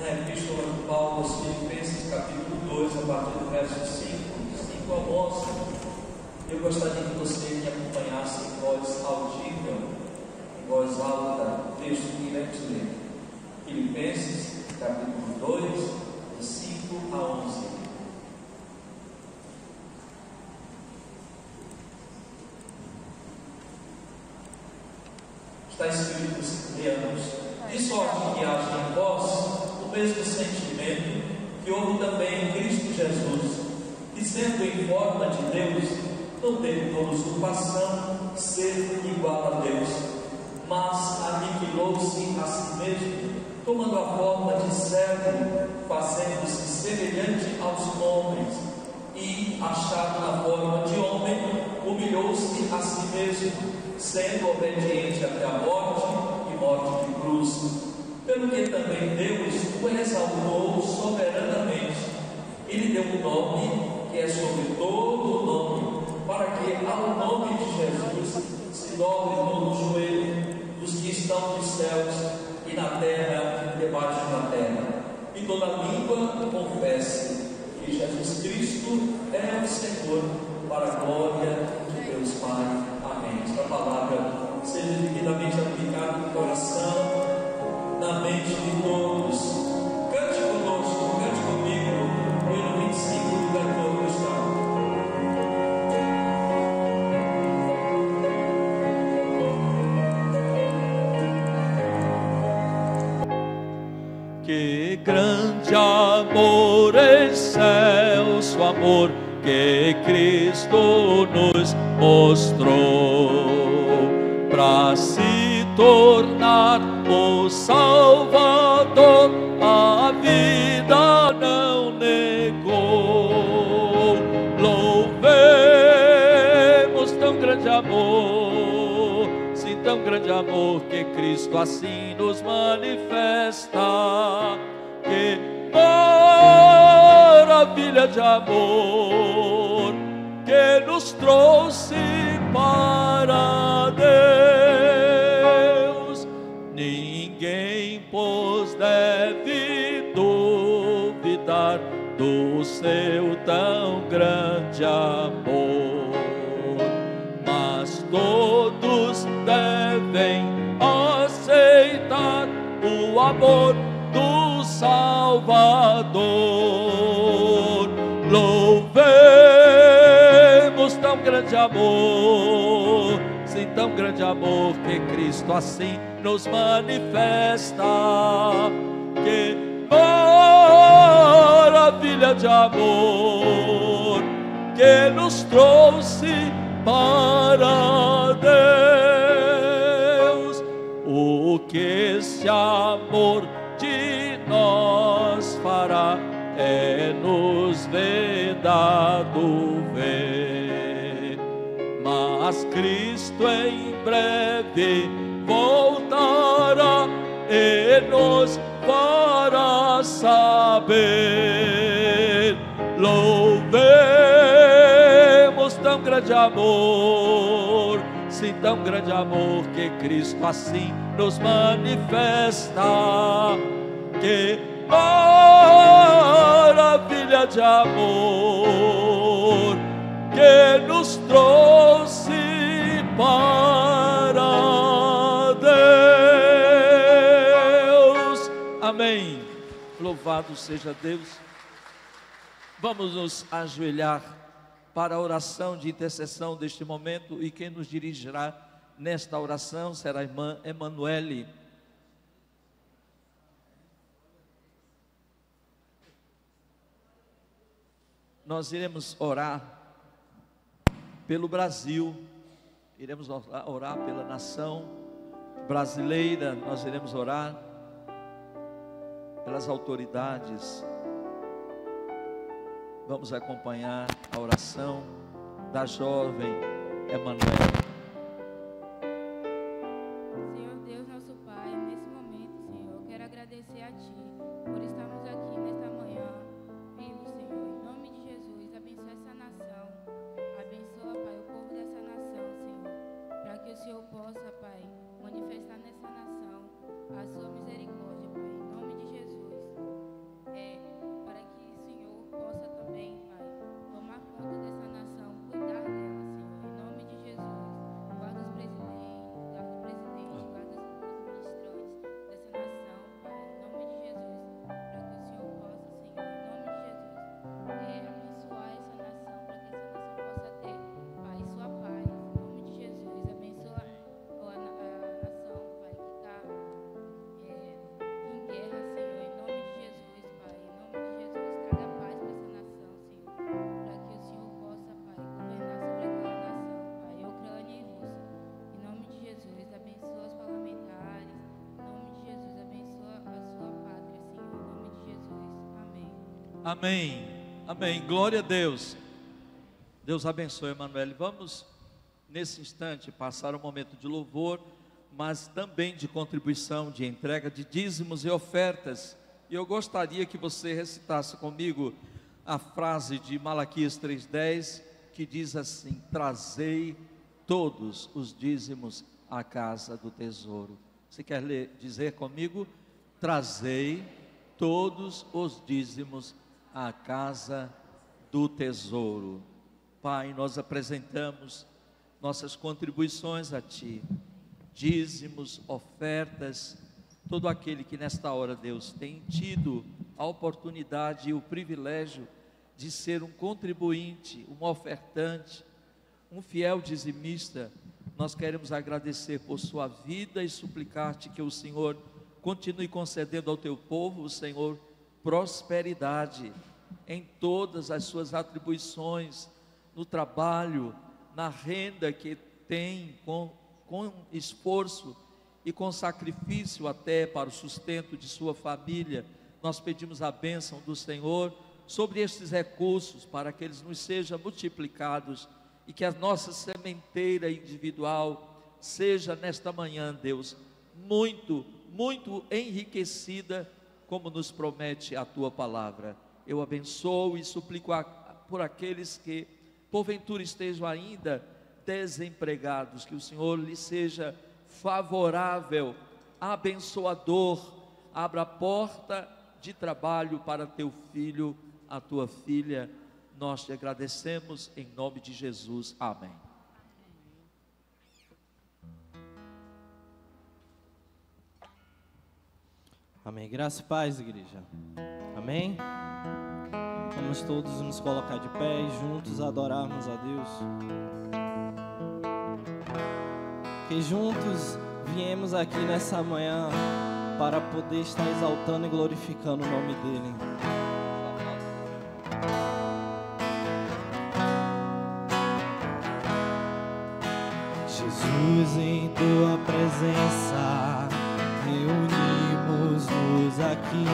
na Epístola de Paulo aos Filipenses, capítulo 2, a partir do verso 5 ao 11. Eu gostaria que você me acompanhasse em voz audível, em voz alta, o texto que iremos ler. Filipenses, capítulo 2, de 5 a 11. Está escrito, leamos: de sorte que haja em vós o mesmo sentimento que houve também em Cristo Jesus, que sendo em forma de Deus, não teve por usurpação ser igual a Deus, mas aniquilou-se a si mesmo, tomando a forma de servo, fazendo-se semelhante aos homens, e achado na forma de homem, humilhou-se a si mesmo, sendo obediente até a morte e morte de cruz. Pelo que também Deus o exaltou soberanamente e lhe deu um nome que é sobre todo o nome, para que ao nome de Jesus se dobre todo o joelho dos que estão nos céus e na terra e debaixo da terra, e toda língua confesse que Jesus Cristo é o Senhor, para a glória de Deus Pai. Amém. Esta palavra seja devidamente aplicada no coração, na mente de todos. Cante conosco, cante comigo, o hino 25 do cantor cristão. Que grande amor excelso amor que Cristo nos mostrou, para se tornar o Salvador, a vida não negou. Louvemos tão grande amor, sim, tão grande amor que Cristo assim nos manifesta. Que maravilha de amor que nos trouxe para Deus. Ninguém, pois, deve duvidar do seu tão grande amor, mas todos devem aceitar o amor do Salvador. Louvemos tão grande amor, sim, tão grande amor que Cristo assim nos manifesta. Que maravilha de amor que nos trouxe para Deus. O que esse amor de nós fará é nos vedado ver, mas Cristo em breve voltará e nos fará saber. Louvemos tão grande amor, sim, tão grande amor que Cristo assim nos manifesta. Que maravilha de amor que nos trouxe para Deus. Amém. Louvado seja Deus. Vamos nos ajoelhar para a oração de intercessão deste momento, e quem nos dirigirá nesta oração será a irmã Emanuele. Nós iremos orar pelo Brasil, iremos orar pela nação brasileira, nós iremos orar pelas autoridades. Vamos acompanhar a oração da jovem Emanuele. Senhor Deus, nosso Pai, nesse momento, Senhor, eu quero agradecer a Ti por estarmos aqui nesta manhã, vindo, Senhor, em nome de Jesus. Abençoa essa nação, abençoa, Pai, o povo dessa nação, Senhor, para que o Senhor possa, Pai, manifestar nessa nação a sua misericórdia, Pai, em nome de Jesus. Amém, amém, glória a Deus. Deus abençoe, Emanuele. Vamos nesse instante passar um momento de louvor, mas também de contribuição, de entrega de dízimos e ofertas. E eu gostaria que você recitasse comigo a frase de Malaquias 3:10, que diz assim: trazei todos os dízimos à casa do tesouro. Você quer dizer comigo? Trazei todos os dízimos à casa do tesouro. Pai, nós apresentamos nossas contribuições a Ti, dízimos, ofertas, todo aquele que nesta hora, Deus, tem tido a oportunidade e o privilégio de ser um contribuinte, um ofertante, um fiel dizimista. Nós queremos agradecer por sua vida e suplicar-te que o Senhor continue concedendo ao teu povo, Senhor, prosperidade em todas as suas atribuições, no trabalho, na renda que tem, com esforço e com sacrifício até para o sustento de sua família. Nós pedimos a bênção do Senhor sobre estes recursos, para que eles nos sejam multiplicados e que a nossa sementeira individual seja nesta manhã, Deus, muito, muito enriquecida, como nos promete a Tua palavra. Eu abençoo e suplico por aqueles que porventura estejam ainda desempregados, que o Senhor lhes seja favorável, abençoador, abra a porta de trabalho para teu filho, a tua filha. Nós te agradecemos em nome de Jesus, amém. Amém, graça e paz, igreja, amém. Vamos todos nos colocar de pé e juntos adorarmos a Deus. Que juntos viemos aqui nessa manhã para poder estar exaltando e glorificando o nome dEle. Jesus, em Tua presença, reunimos-nos aqui,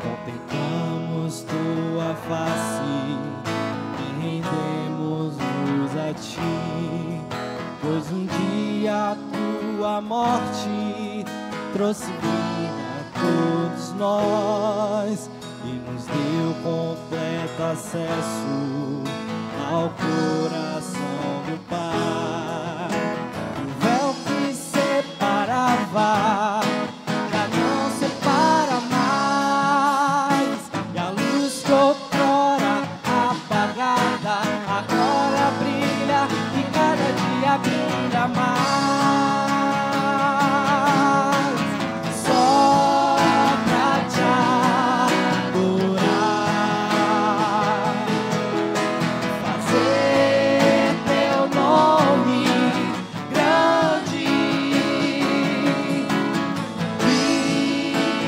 contemplamos Tua face e rendemos-nos a Ti, pois um dia a Tua morte trouxe vida a todos nós e nos deu completo acesso ao coração do Pai. O véu que separava já não separa mais, e a luz que outrora apagada agora brilha e cada dia brilha mais. Só pra te adorar, fazer teu nome grande e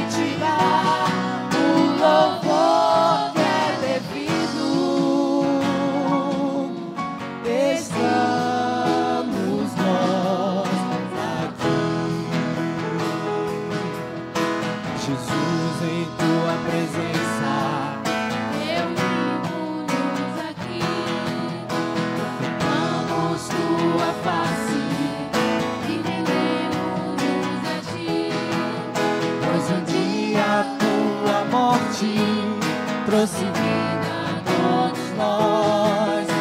te dar o louvor que é devido. Estamos nós aqui, Jesus, em Tua presença. Reunimos-nos aqui, contemplamos Tua face e rendemos-nos a Ti, Pois um dia a Tua morte trouxe vida a todos nós e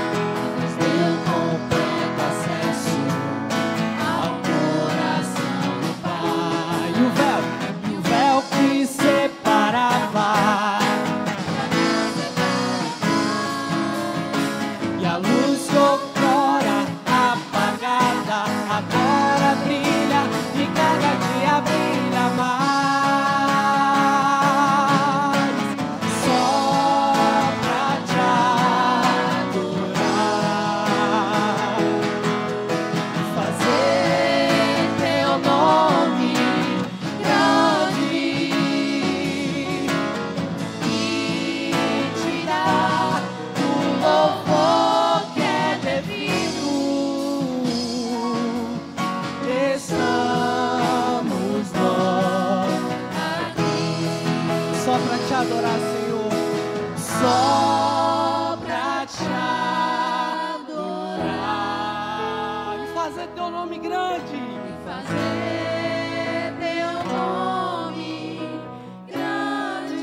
nos deu completo acesso ao coração do Pai. E o véu que separava e a luz que outrora apagada agora brilha e cada dia brilha mais. Só pra te adorar, fazer teu nome grande e te dar o louvor que é devido. Estamos nós aqui, só pra te adorar, Senhor. só pra te adorar e fazer teu nome grande. Fazer teu nome grande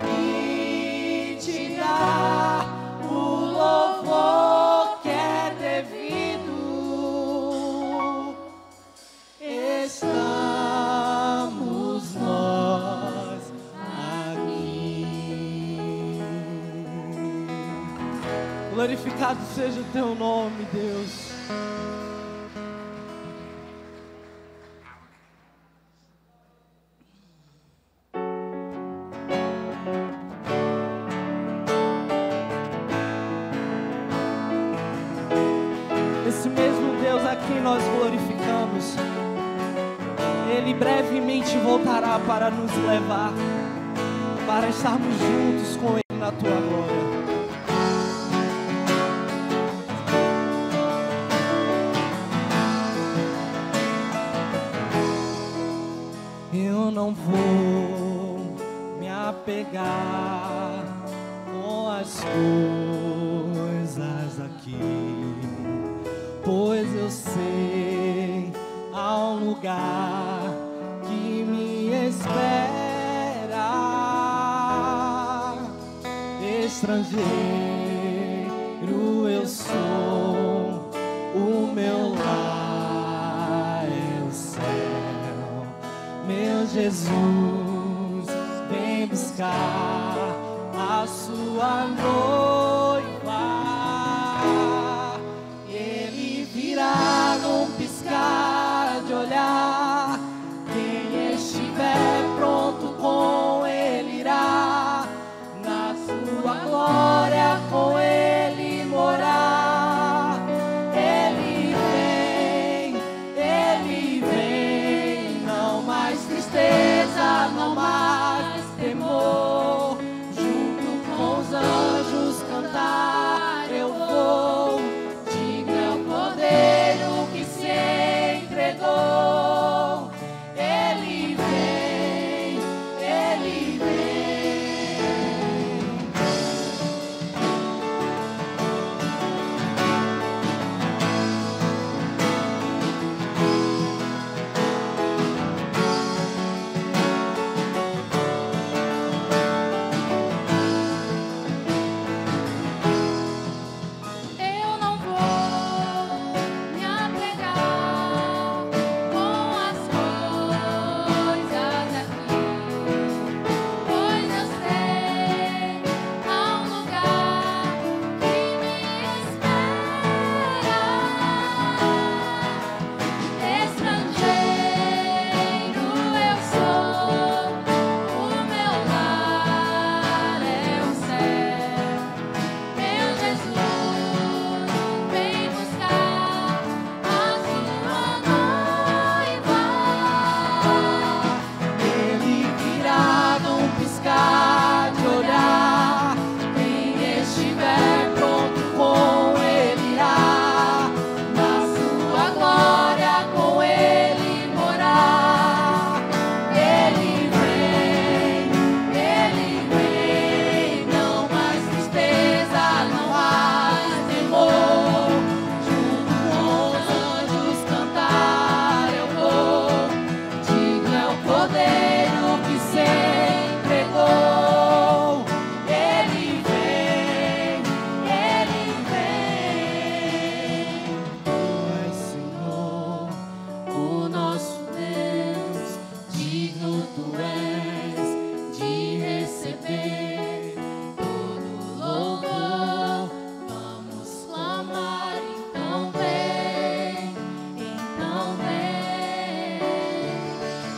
E te dar o louvor que é devido. Estamos nós aqui. Glorificado seja o teu nome, Deus. Esse mesmo Deus a quem nós glorificamos, Ele brevemente voltará para nos levar, para estarmos juntos com Ele na tua glória. Eu não vou me apegar com as coisas aqui, pois eu sei há um lugar que me espera. Estrangeiro eu sou, o meu lar é o céu. Meu Jesus, vem buscar a sua noiva. Ele virá num piscar de olhar. Quem estiver pronto com Ele irá, na sua glória com Ele morar. Ele vem, não mais tristeza, não mais temor. Junto com os anjos cantar eu vou. Diga é o Cordeiro que se entregou. Ele vem, Ele vem. Eu não vou me apegar com as coisas aqui, pois eu sei há um lugar que me espera. Estrangeiro eu sou, o meu lar é o céu. Meu Jesus, vem buscar a sua noiva. Ele virá num piscar de olhar. Quem estiver pronto com Ele irá, na sua glória com Ele morar. Ele vem, não mais tristeza, não mais temor. Junto com os anjos cantar eu vou. Digno é o Cordeiro que se entregou. Ele vem, Tu és Senhor, o nosso Deus. Digno Tu és de receber todo louvor. Vamos clamar, então vem,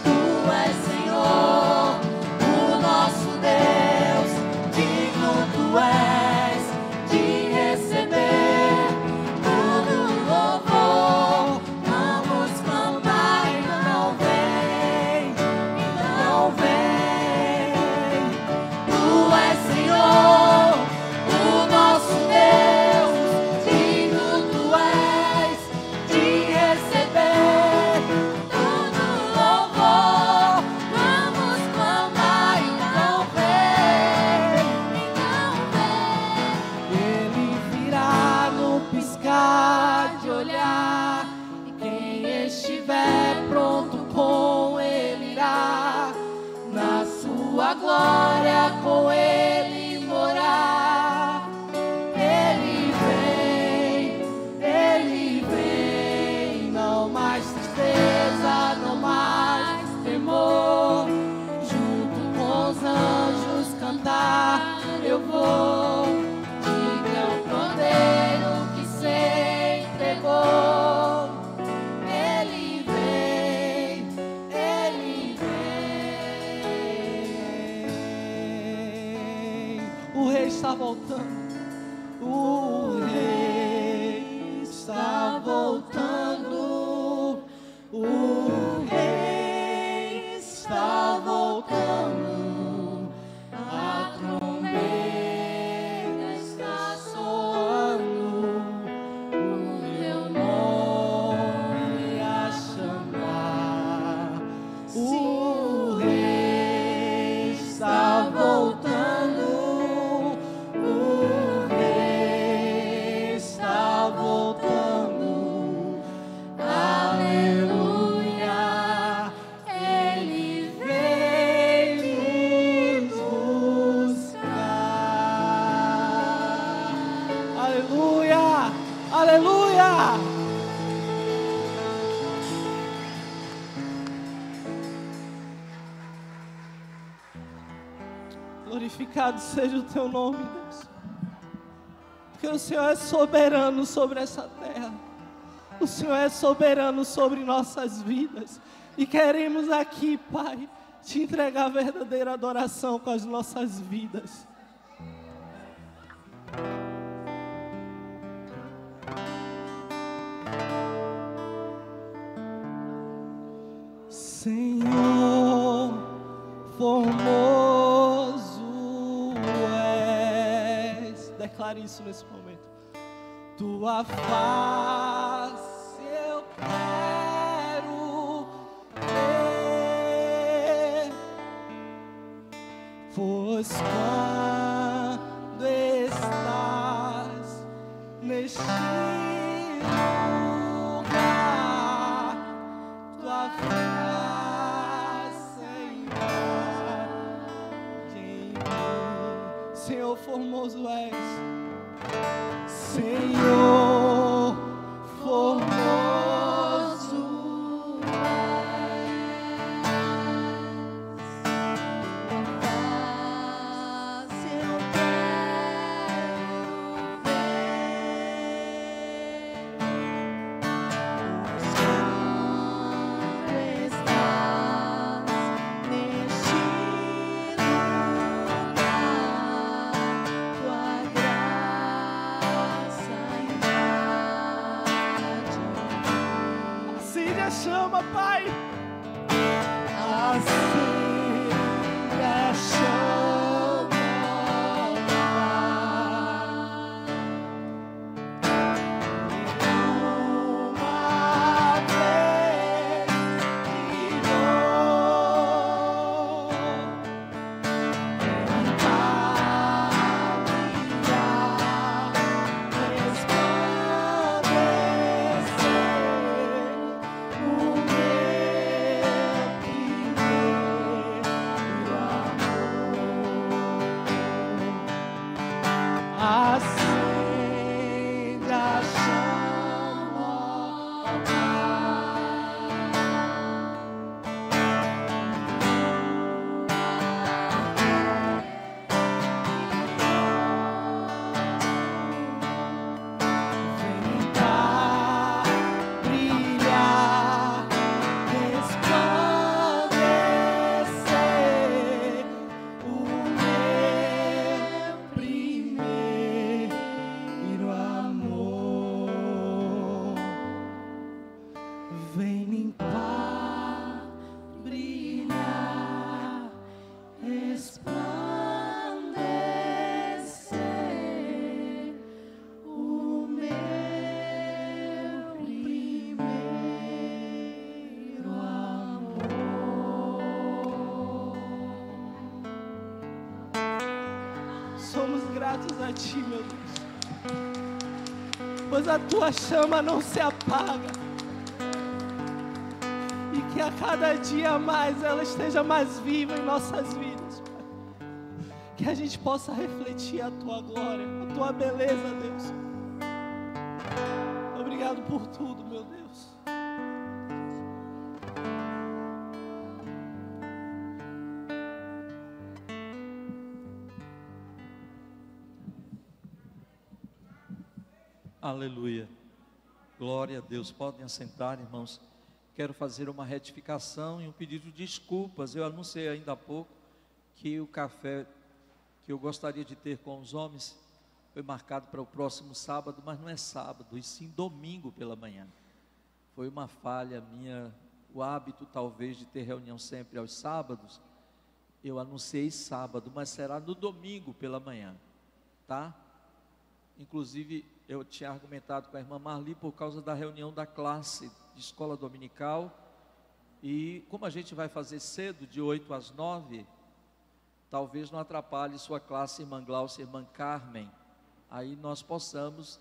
Tu és Senhor, o nosso Deus. Digno Tu és de receber todo louvor. Vamos clamar, então vem, Tu és Senhor, o nosso Deus. Digno Tu és de receber todo louvor. está voltando. O Rei está voltando. O Rei está voltando. A trombeta está soando. O meu nome a chamar. O Rei está voltando. O Rei está voltando. Aleluia. Ele veio nos buscar. Aleluia. Aleluia. Glorificado seja o teu nome, Deus. Porque o Senhor é soberano sobre essa terra. O Senhor é soberano sobre nossas vidas. E queremos aqui, Pai, te entregar a verdadeira adoração com as nossas vidas. Senhor, formoso és. Declare isso nesse momento. Tua face eu quero ver, pois quando estás neste lugar, tua face em mim. Senhor, formoso és. Senhor, formoso és. Eu quero ver, pois quando estás neste lugar, tua graça invade. Acende a chama, Pai. Acende a chama, uma vez brilhou, acende a chama, vem cá brilhar, resplandecer o meu primeiro amor. Vem limpar, brilhar, resplandecer o meu primeiro amor. Somos gratos a Ti, meu Deus, pois a Tua chama não se apaga. E que a cada dia mais ela esteja mais viva em nossas vidas, Pai. Que a gente possa refletir a Tua glória, a Tua beleza, Deus. Obrigado por tudo, meu Deus. Aleluia. Glória a Deus. Podem assentar, irmãos. Quero fazer uma retificação e um pedido de desculpas. Eu anunciei ainda há pouco que o café que eu gostaria de ter com os homens foi marcado para o próximo sábado, mas não é sábado, e sim domingo pela manhã. Foi uma falha minha, o hábito talvez de ter reunião sempre aos sábados. Eu anunciei sábado, mas será no domingo pela manhã, tá? Inclusive, eu tinha argumentado com a irmã Marli por causa da reunião da classe de escola dominical. E como a gente vai fazer cedo, de 8 às 9, talvez não atrapalhe sua classe, irmã Glaucia e irmã Carmen. Aí nós possamos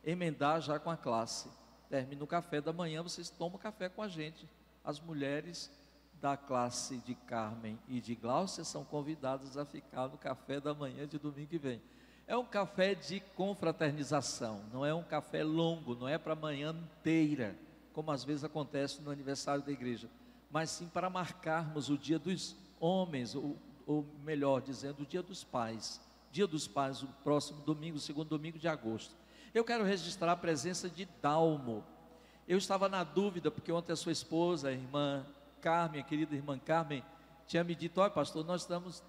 emendar já com a classe. Termina o café da manhã, vocês tomam café com a gente. As mulheres da classe de Carmen e de Glaucia são convidadas a ficar no café da manhã de domingo que vem. É um café de confraternização, não é um café longo, não é para a manhã inteira, como às vezes acontece no aniversário da igreja, mas sim para marcarmos o dia dos homens, ou melhor dizendo, o dia dos pais. Dia dos pais, o próximo domingo, segundo domingo de agosto. Eu quero registrar a presença de Dalmo. Eu estava na dúvida, porque ontem a sua esposa, a irmã Carmen, a querida irmã Carmen, tinha me dito: olha pastor,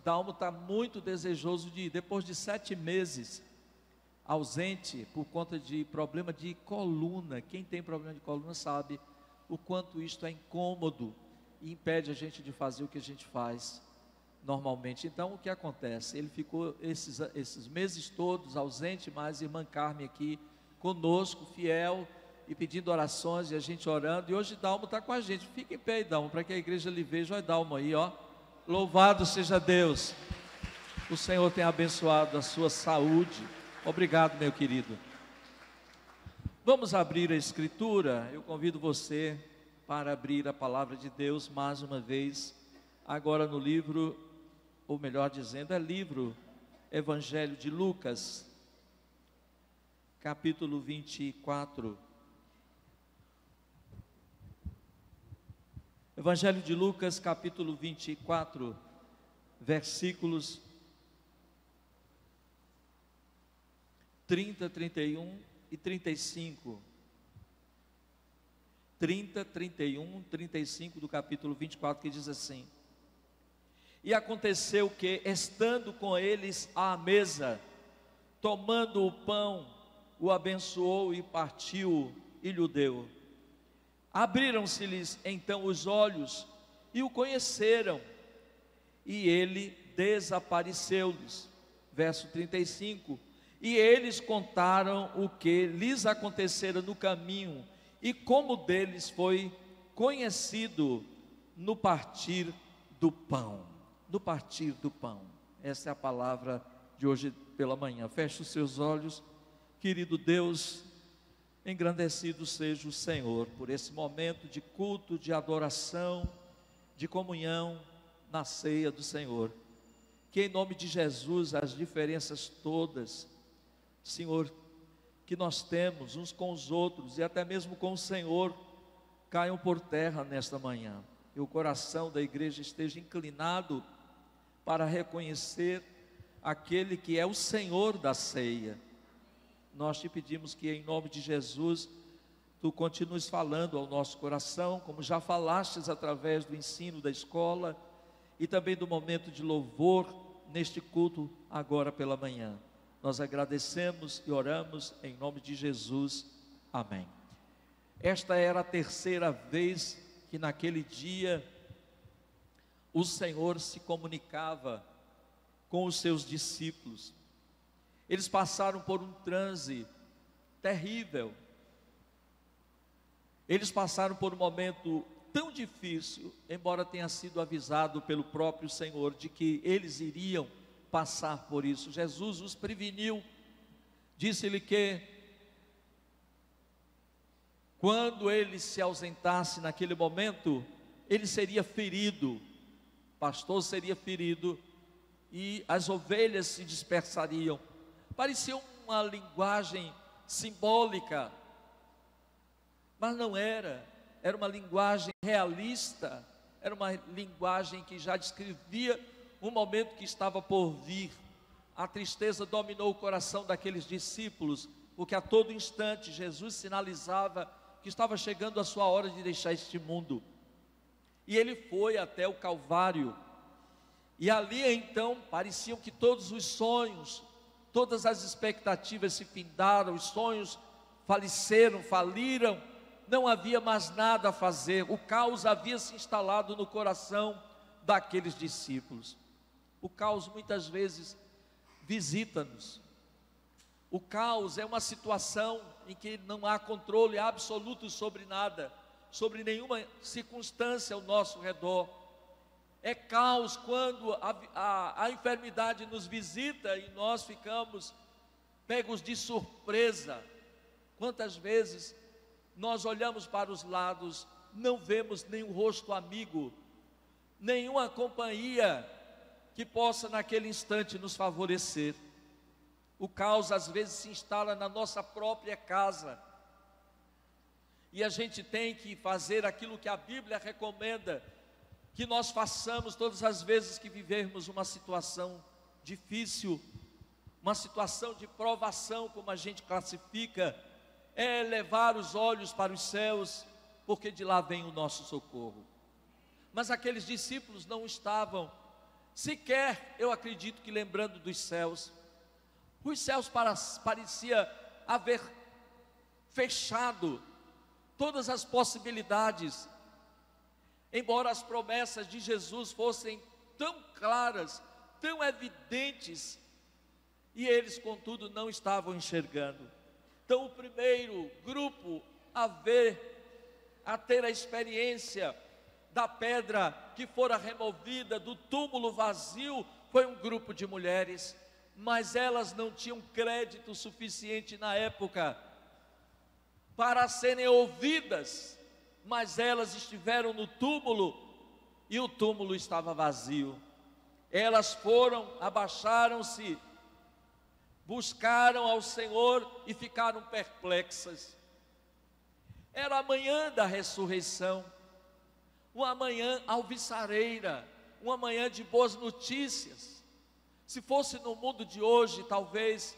Dalmo está muito desejoso de ir. Depois de 7 meses ausente, por conta de problema de coluna. Quem tem problema de coluna sabe o quanto isto é incômodo e impede a gente de fazer o que a gente faz normalmente. Então o que acontece? Ele ficou esses meses todos ausente, mas a irmã Carmen aqui conosco, fiel, e pedindo orações, e a gente orando. E hoje Dalmo está com a gente. Fica em pé aí, Dalmo, para que a igreja lhe veja. Olha Dalmo aí, ó. Louvado seja Deus. O Senhor tem abençoado a sua saúde. Obrigado, meu querido. Vamos abrir a escritura. Eu convido você para abrir a palavra de Deus mais uma vez, agora no livro, ou melhor dizendo, livro Evangelho de Lucas, capítulo 24. Evangelho de Lucas, capítulo 24, versículos 30, 31 e 35. 30, 31, 35 do capítulo 24, que diz assim: E aconteceu que, estando com eles à mesa, tomando o pão, o abençoou e partiu e lhe deu. Abriram-se-lhes então os olhos e o conheceram, e ele desapareceu-lhes. Verso 35: E eles contaram o que lhes acontecera no caminho, e como deles foi conhecido no partir do pão. No partir do pão. Essa é a palavra de hoje pela manhã. Feche os seus olhos. Querido Deus, engrandecido seja o Senhor por esse momento de culto, de adoração, de comunhão na ceia do Senhor. Que em nome de Jesus as diferenças todas, Senhor, que nós temos uns com os outros e até mesmo com o Senhor, caiam por terra nesta manhã. E o coração da igreja esteja inclinado para reconhecer aquele que é o Senhor da ceia. Nós te pedimos que em nome de Jesus, tu continues falando ao nosso coração, como já falastes através do ensino da escola e também do momento de louvor neste culto agora pela manhã. Nós agradecemos e oramos em nome de Jesus. Amém. Esta era a terceira vez que naquele dia o Senhor se comunicava com os seus discípulos. Eles passaram por um transe terrível. Eles passaram por um momento tão difícil, embora tenha sido avisado pelo próprio Senhor de que eles iriam passar por isso. Jesus os preveniu, disse-lhe que quando ele se ausentasse naquele momento, ele seria ferido, o pastor seria ferido e as ovelhas se dispersariam. Parecia uma linguagem simbólica, mas não era. Era uma linguagem realista, era uma linguagem que já descrevia um momento que estava por vir. A tristeza dominou o coração daqueles discípulos, porque a todo instante Jesus sinalizava que estava chegando a sua hora de deixar este mundo. E ele foi até o Calvário, E ali então pareciam que todos os sonhos, todas as expectativas se findaram, os sonhos faleceram, faliram, não havia mais nada a fazer, o caos havia se instalado no coração daqueles discípulos. O caos muitas vezes visita-nos. O caos é uma situação em que não há controle absoluto sobre nada, sobre nenhuma circunstância ao nosso redor. É caos quando a enfermidade nos visita e nós ficamos pegos de surpresa. Quantas vezes nós olhamos para os lados, não vemos nenhum rosto amigo, nenhuma companhia que possa naquele instante nos favorecer. O caos às vezes se instala na nossa própria casa, e a gente tem que fazer aquilo que a Bíblia recomenda que nós façamos todas as vezes que vivermos uma situação difícil, uma situação de provação, como a gente classifica, é levar os olhos para os céus, porque de lá vem o nosso socorro. Mas aqueles discípulos não estavam sequer, eu acredito que lembrando dos céus. Os céus parecia haver fechado todas as possibilidades, embora as promessas de Jesus fossem tão claras, tão evidentes, e eles contudo não estavam enxergando. Então o primeiro grupo a ter a experiência da pedra que fora removida, do túmulo vazio, foi um grupo de mulheres, mas elas não tinham crédito suficiente na época para serem ouvidas, mas elas estiveram no túmulo e o túmulo estava vazio. Elas foram, abaixaram-se, buscaram ao Senhor e ficaram perplexas. Era a manhã da ressurreição, uma manhã alvissareira, uma manhã de boas notícias. Se fosse no mundo de hoje, talvez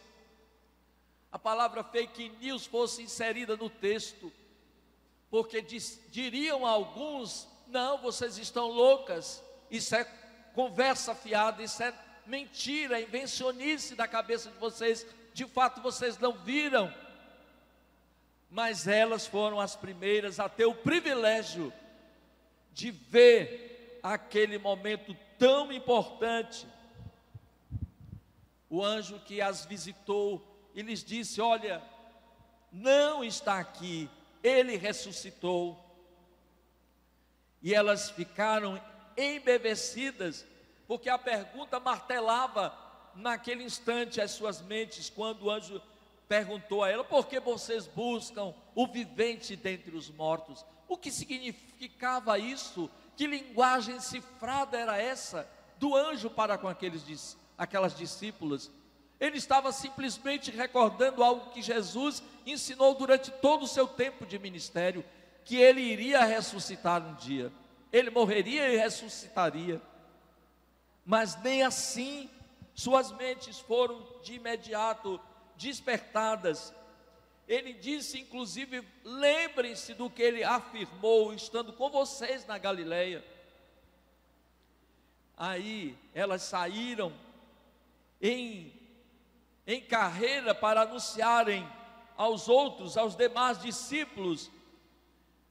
a palavra fake news fosse inserida no texto, porque diriam a alguns: não, vocês estão loucas, isso é conversa fiada, isso é mentira, invencionice da cabeça de vocês, de fato vocês não viram. Mas elas foram as primeiras a ter o privilégio de ver aquele momento tão importante. O anjo que as visitou e lhes disse: olha, não está aqui, ele ressuscitou. E elas ficaram embevecidas, porque a pergunta martelava naquele instante as suas mentes, quando o anjo perguntou a ela: por que vocês buscam o vivente dentre os mortos? O que significava isso? Que linguagem cifrada era essa do anjo para com aquelas discípulas? Ele estava simplesmente recordando algo que Jesus ensinou durante todo o seu tempo de ministério, que ele iria ressuscitar um dia, ele morreria e ressuscitaria. Mas nem assim suas mentes foram de imediato despertadas. Ele disse inclusive: lembrem-se do que ele afirmou estando com vocês na Galileia. Aí elas saíram em carreira para anunciarem aos outros, aos demais discípulos,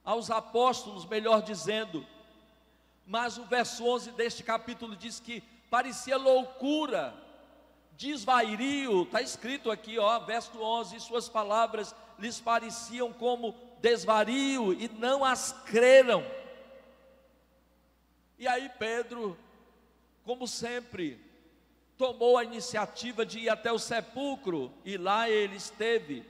aos apóstolos, melhor dizendo. Mas o verso 11 deste capítulo diz que parecia loucura, desvario. Está escrito aqui, verso 11: e suas palavras lhes pareciam como desvario, e não as creram. E aí Pedro, como sempre, tomou a iniciativa de ir até o sepulcro, e lá ele esteve.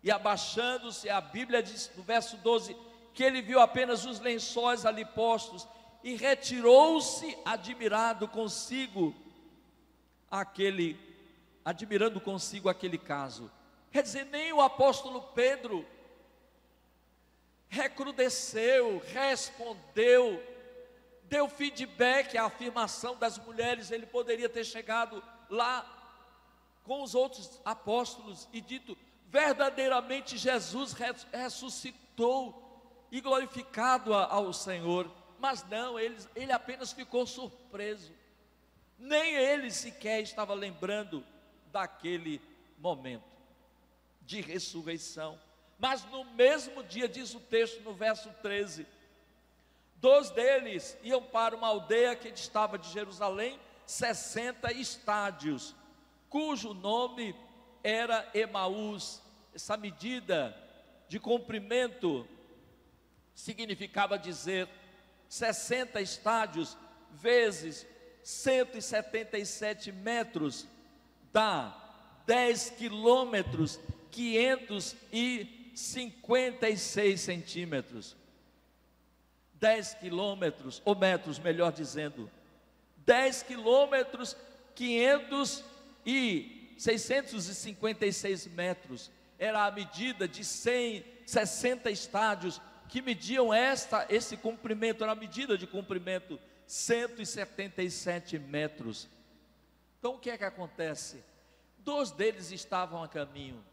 E abaixando-se, a Bíblia diz no verso 12, que ele viu apenas os lençóis ali postos, e retirou-se admirando consigo aquele caso. Quer dizer, nem o apóstolo Pedro recrudesceu, respondeu, deu feedback à afirmação das mulheres. Ele poderia ter chegado lá com os outros apóstolos e dito: verdadeiramente Jesus ressuscitou, e glorificado ao Senhor. Mas não, ele apenas ficou surpreso. Nem ele sequer estava lembrando daquele momento de ressurreição. Mas no mesmo dia, diz o texto no verso 13, 2 deles iam para uma aldeia que distava de Jerusalém 60 estádios, cujo nome era Emaús. Essa medida de comprimento significava dizer 60 estádios vezes 177 metros, dá 10 quilômetros, 556 centímetros. 10 quilômetros, ou metros, melhor dizendo, 10 quilômetros, 656 metros, era a medida de 160 estádios, que mediam esse comprimento, era a medida de comprimento, 177 metros. Então o que é que acontece? 2 deles estavam a caminho,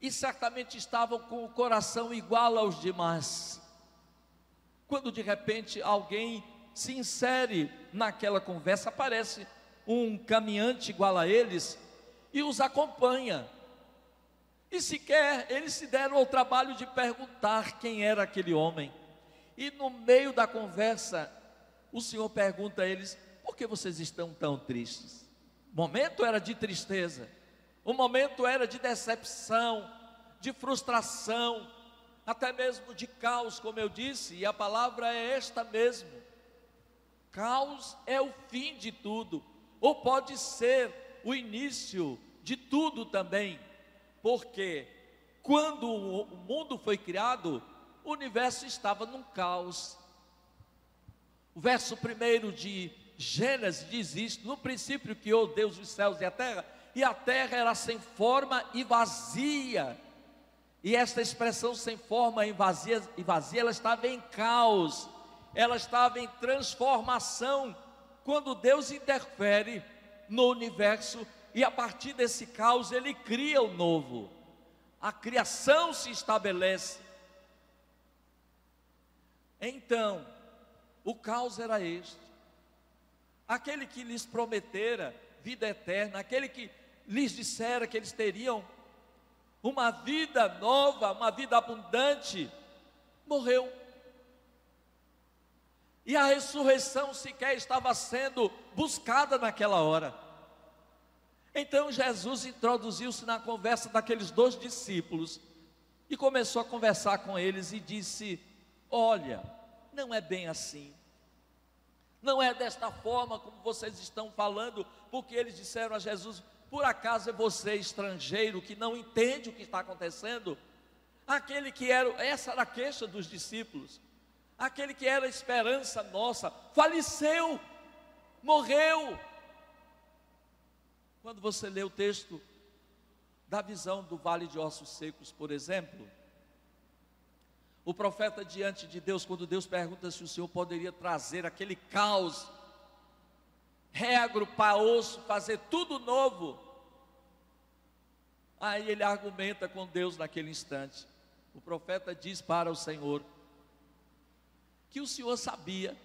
e certamente estavam com o coração igual aos demais, quando de repente alguém se insere naquela conversa, aparece um caminhante igual a eles, e os acompanha, e sequer eles se deram ao trabalho de perguntar quem era aquele homem. E no meio da conversa, o Senhor pergunta a eles: por que vocês estão tão tristes? O momento era de tristeza, o momento era de decepção, de frustração, até mesmo de caos, como eu disse, e a palavra é esta mesmo. Caos é o fim de tudo, ou pode ser o início de tudo também, porque quando o mundo foi criado, o universo estava num caos. O verso 1 de Gênesis diz isto: no princípio criou Deus os céus e a terra era sem forma e vazia. E esta expressão sem forma e vazia, ela estava em caos, ela estava em transformação, quando Deus interfere no universo, e a partir desse caos Ele cria o novo, a criação se estabelece. Então, o caos era este: aquele que lhes prometera vida eterna, aquele que lhes dissera que eles teriam uma vida nova, uma vida abundante, morreu. E a ressurreição sequer estava sendo buscada naquela hora. Então Jesus introduziu-se na conversa daqueles 2 discípulos e começou a conversar com eles e disse: olha, não é bem assim, não é desta forma como vocês estão falando, porque eles disseram a Jesus: por acaso é você estrangeiro que não entende o que está acontecendo? Aquele que era, essa era a queixa dos discípulos, aquele que era a esperança nossa, faleceu, morreu. Quando você lê o texto da visão do Vale de Ossos Secos, por exemplo, o profeta diante de Deus, quando Deus pergunta se o Senhor poderia trazer aquele caos, reagrupar osso, fazer tudo novo, aí ele argumenta com Deus naquele instante. O profeta diz para o Senhor que o Senhor sabia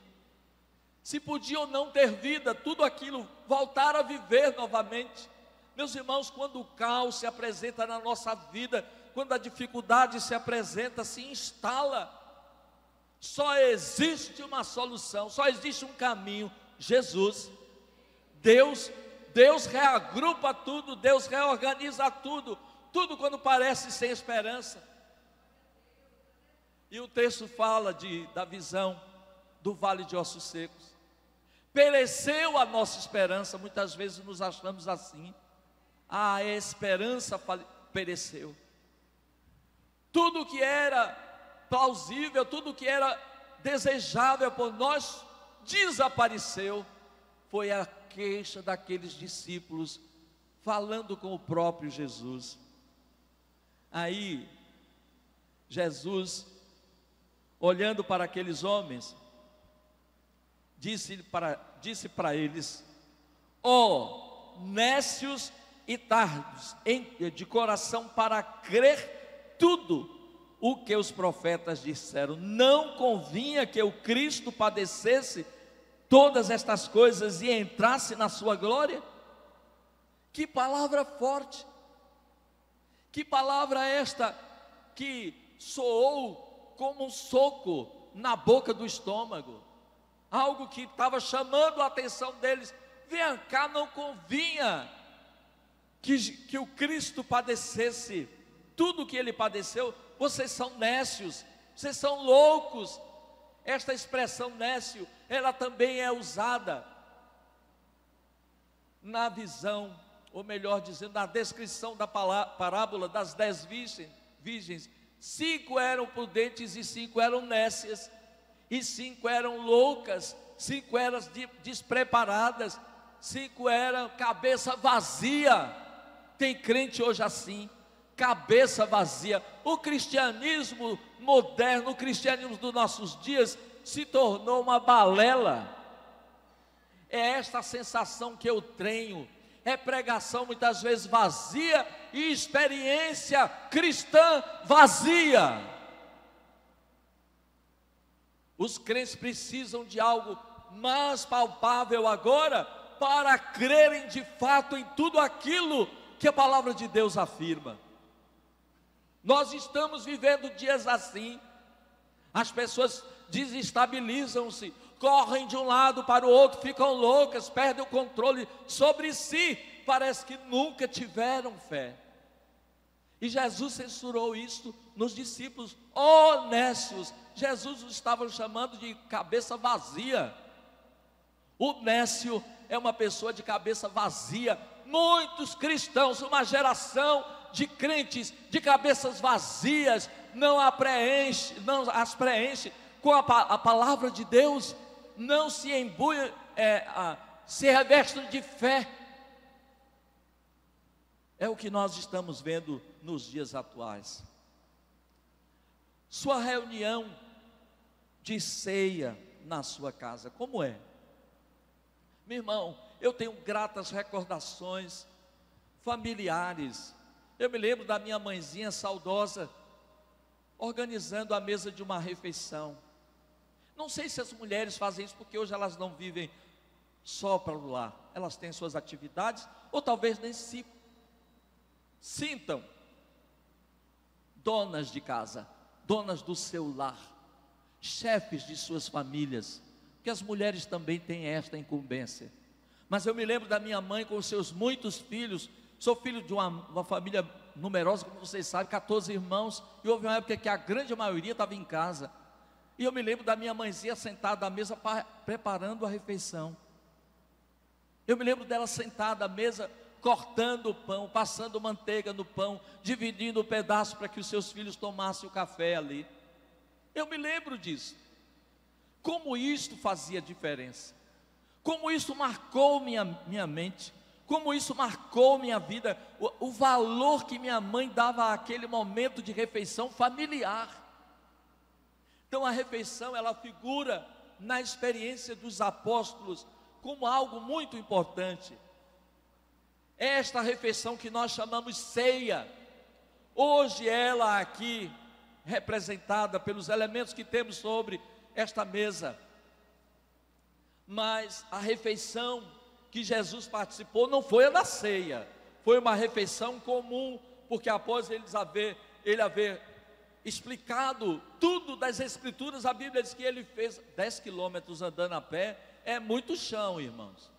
se podia ou não ter vida, tudo aquilo voltar a viver novamente. Meus irmãos, quando o caos se apresenta na nossa vida, quando a dificuldade se apresenta, se instala, só existe uma solução, só existe um caminho: Jesus. Deus reagrupa tudo, Deus reorganiza tudo quando parece sem esperança. E o texto fala da visão do Vale de Ossos Secos. Pereceu a nossa esperança. Muitas vezes nos achamos assim: a esperança pereceu. Tudo que era plausível, tudo que era desejável por nós desapareceu. Foi a queixa daqueles discípulos falando com o próprio Jesus. Aí Jesus, olhando para aqueles homens, disse para eles: ó nécios e tardos de coração para crer tudo o que os profetas disseram. Não convinha que o Cristo padecesse todas estas coisas e entrasse na sua glória? Que palavra forte! Que palavra esta que soou como um soco na boca do estômago, algo que estava chamando a atenção deles. Vem cá, não convinha que o Cristo padecesse tudo o que ele padeceu. Vocês são nécios, vocês são loucos. Esta expressão nécio, ela também é usada na visão, ou melhor dizendo, na descrição da parábola das 10 virgens. 5 eram prudentes e 5 eram nécias, e 5 eram loucas, 5 eram despreparadas, 5 eram cabeça vazia. Tem crente hoje assim, cabeça vazia. O cristianismo moderno, o cristianismo dos nossos dias se tornou uma balela. É esta a sensação que eu tenho. É pregação muitas vezes vazia e experiência cristã vazia. Os crentes precisam de algo mais palpável agora para crerem de fato em tudo aquilo que a palavra de Deus afirma. Nós estamos vivendo dias assim. As pessoas desestabilizam-se, correm de um lado para o outro, ficam loucas, perdem o controle sobre si, parece que nunca tiveram fé. E Jesus censurou isso nos discípulos nécios. Jesus os estava chamando de cabeça vazia. O nécio é uma pessoa de cabeça vazia. Muitos cristãos, uma geração de crentes de cabeças vazias, não as preenche com a palavra de Deus, não se imbuem, se revestem de fé. É o que nós estamos vendo nos dias atuais. Sua reunião de ceia na sua casa, como é? Meu irmão, eu tenho gratas recordações familiares. Eu me lembro da minha mãezinha saudosa organizando a mesa de uma refeição. Não sei se as mulheres fazem isso porque hoje elas não vivem só para o lar. Elas têm suas atividades, ou talvez nem se sintam donas de casa, donas do seu lar, chefes de suas famílias, porque as mulheres também têm esta incumbência. Mas eu me lembro da minha mãe com os seus muitos filhos. Sou filho de uma família numerosa, como vocês sabem, 14 irmãos, e houve uma época que a grande maioria estava em casa, e eu me lembro da minha mãezinha sentada à mesa, preparando a refeição. Eu me lembro dela sentada à mesa, cortando o pão, passando manteiga no pão, dividindo o pedaço para que os seus filhos tomassem o café ali. Eu me lembro disso. Como isto fazia diferença, como isso marcou minha mente, como isso marcou minha vida, o valor que minha mãe dava àquele momento de refeição familiar. Então a refeição, ela figura na experiência dos apóstolos como algo muito importante. Esta refeição que nós chamamos ceia, hoje ela aqui representada pelos elementos que temos sobre esta mesa, mas a refeição que Jesus participou não foi a da ceia, foi uma refeição comum, porque após ele haver explicado tudo das Escrituras, a Bíblia diz que ele fez 10 quilômetros andando a pé. É muito chão, irmãos,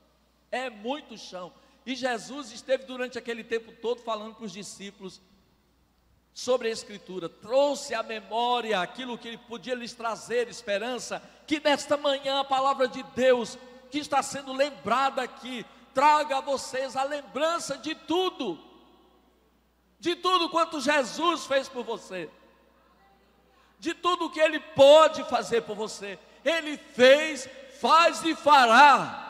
é muito chão. E Jesus esteve durante aquele tempo todo falando para os discípulos sobre a Escritura, trouxe à memória aquilo que ele podia lhes trazer esperança, que nesta manhã a palavra de Deus, que está sendo lembrada aqui, traga a vocês a lembrança de tudo quanto Jesus fez por você, de tudo que Ele pode fazer por você. Ele fez, faz e fará.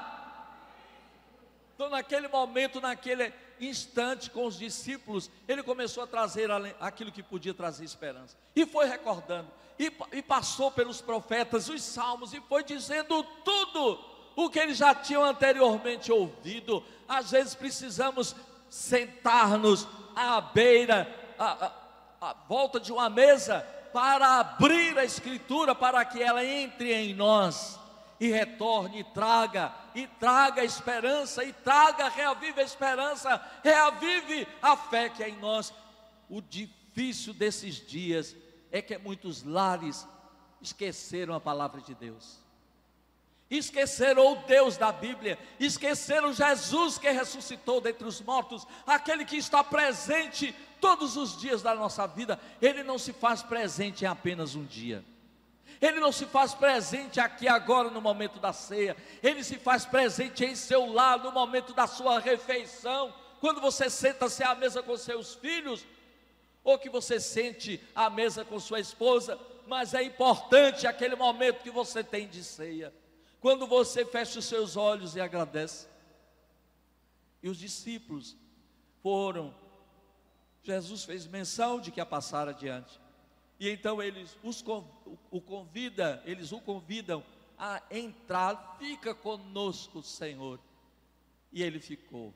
Então naquele momento, naquele instante com os discípulos, Ele começou a trazer aquilo que podia trazer esperança, e foi recordando, e passou pelos profetas, os salmos, e foi dizendo tudo o que eles já tinham anteriormente ouvido. Às vezes precisamos sentar-nos à beira, à volta de uma mesa, para abrir a Escritura, para que ela entre em nós e retorne e traga esperança, e reavive a esperança, reavive a fé que é em nós. O difícil desses dias é que muitos lares esqueceram a palavra de Deus, esqueceram o Deus da Bíblia, esqueceram Jesus que ressuscitou dentre os mortos, aquele que está presente todos os dias da nossa vida. Ele não se faz presente em apenas um dia, Ele não se faz presente aqui agora no momento da ceia, Ele se faz presente em seu lar no momento da sua refeição, quando você senta-se à mesa com seus filhos, ou que você sente à mesa com sua esposa. Mas é importante aquele momento que você tem de ceia, quando você fecha os seus olhos e agradece. E os discípulos Jesus fez menção de que a passara adiante, e então eles o convidam a entrar. Fica conosco, Senhor. E ele ficou.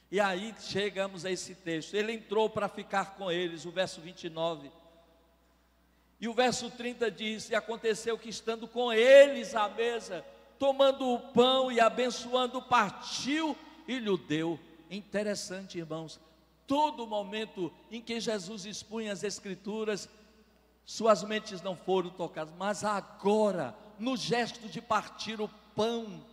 E aí chegamos a esse texto, ele entrou para ficar com eles, o verso 29. E o verso 30 diz: e aconteceu que, estando com eles à mesa, tomando o pão e abençoando, partiu e lhe deu. Interessante, irmãos, todo momento em que Jesus expunha as Escrituras, suas mentes não foram tocadas, mas agora, no gesto de partir o pão,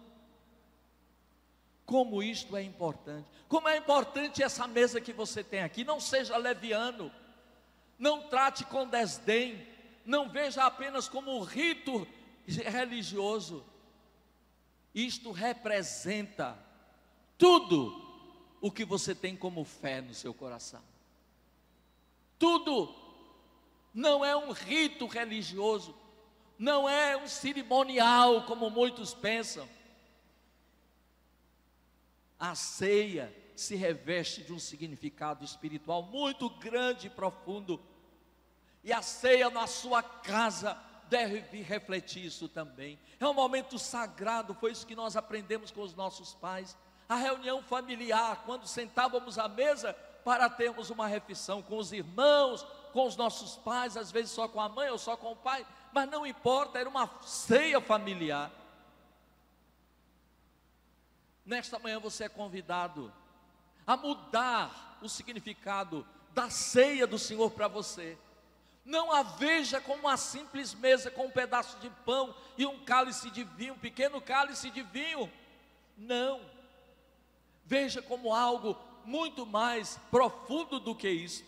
como isto é importante, como é importante essa mesa que você tem aqui. Não seja leviano, não trate com desdém, não veja apenas como um rito religioso. Isto representa tudo o que você tem como fé no seu coração. Tudo. Não é um rito religioso, não é um cerimonial como muitos pensam. A ceia se reveste de um significado espiritual muito grande e profundo, e a ceia na sua casa deve refletir isso também. É um momento sagrado, foi isso que nós aprendemos com os nossos pais. A reunião familiar, quando sentávamos à mesa para termos uma refeição com os irmãos, com os nossos pais, às vezes só com a mãe ou só com o pai, mas não importa, era uma ceia familiar. Nesta manhã você é convidado a mudar o significado da ceia do Senhor para você. Não a veja como uma simples mesa com um pedaço de pão e um cálice de vinho, um pequeno cálice de vinho. Não. Veja como algo muito mais profundo do que isso.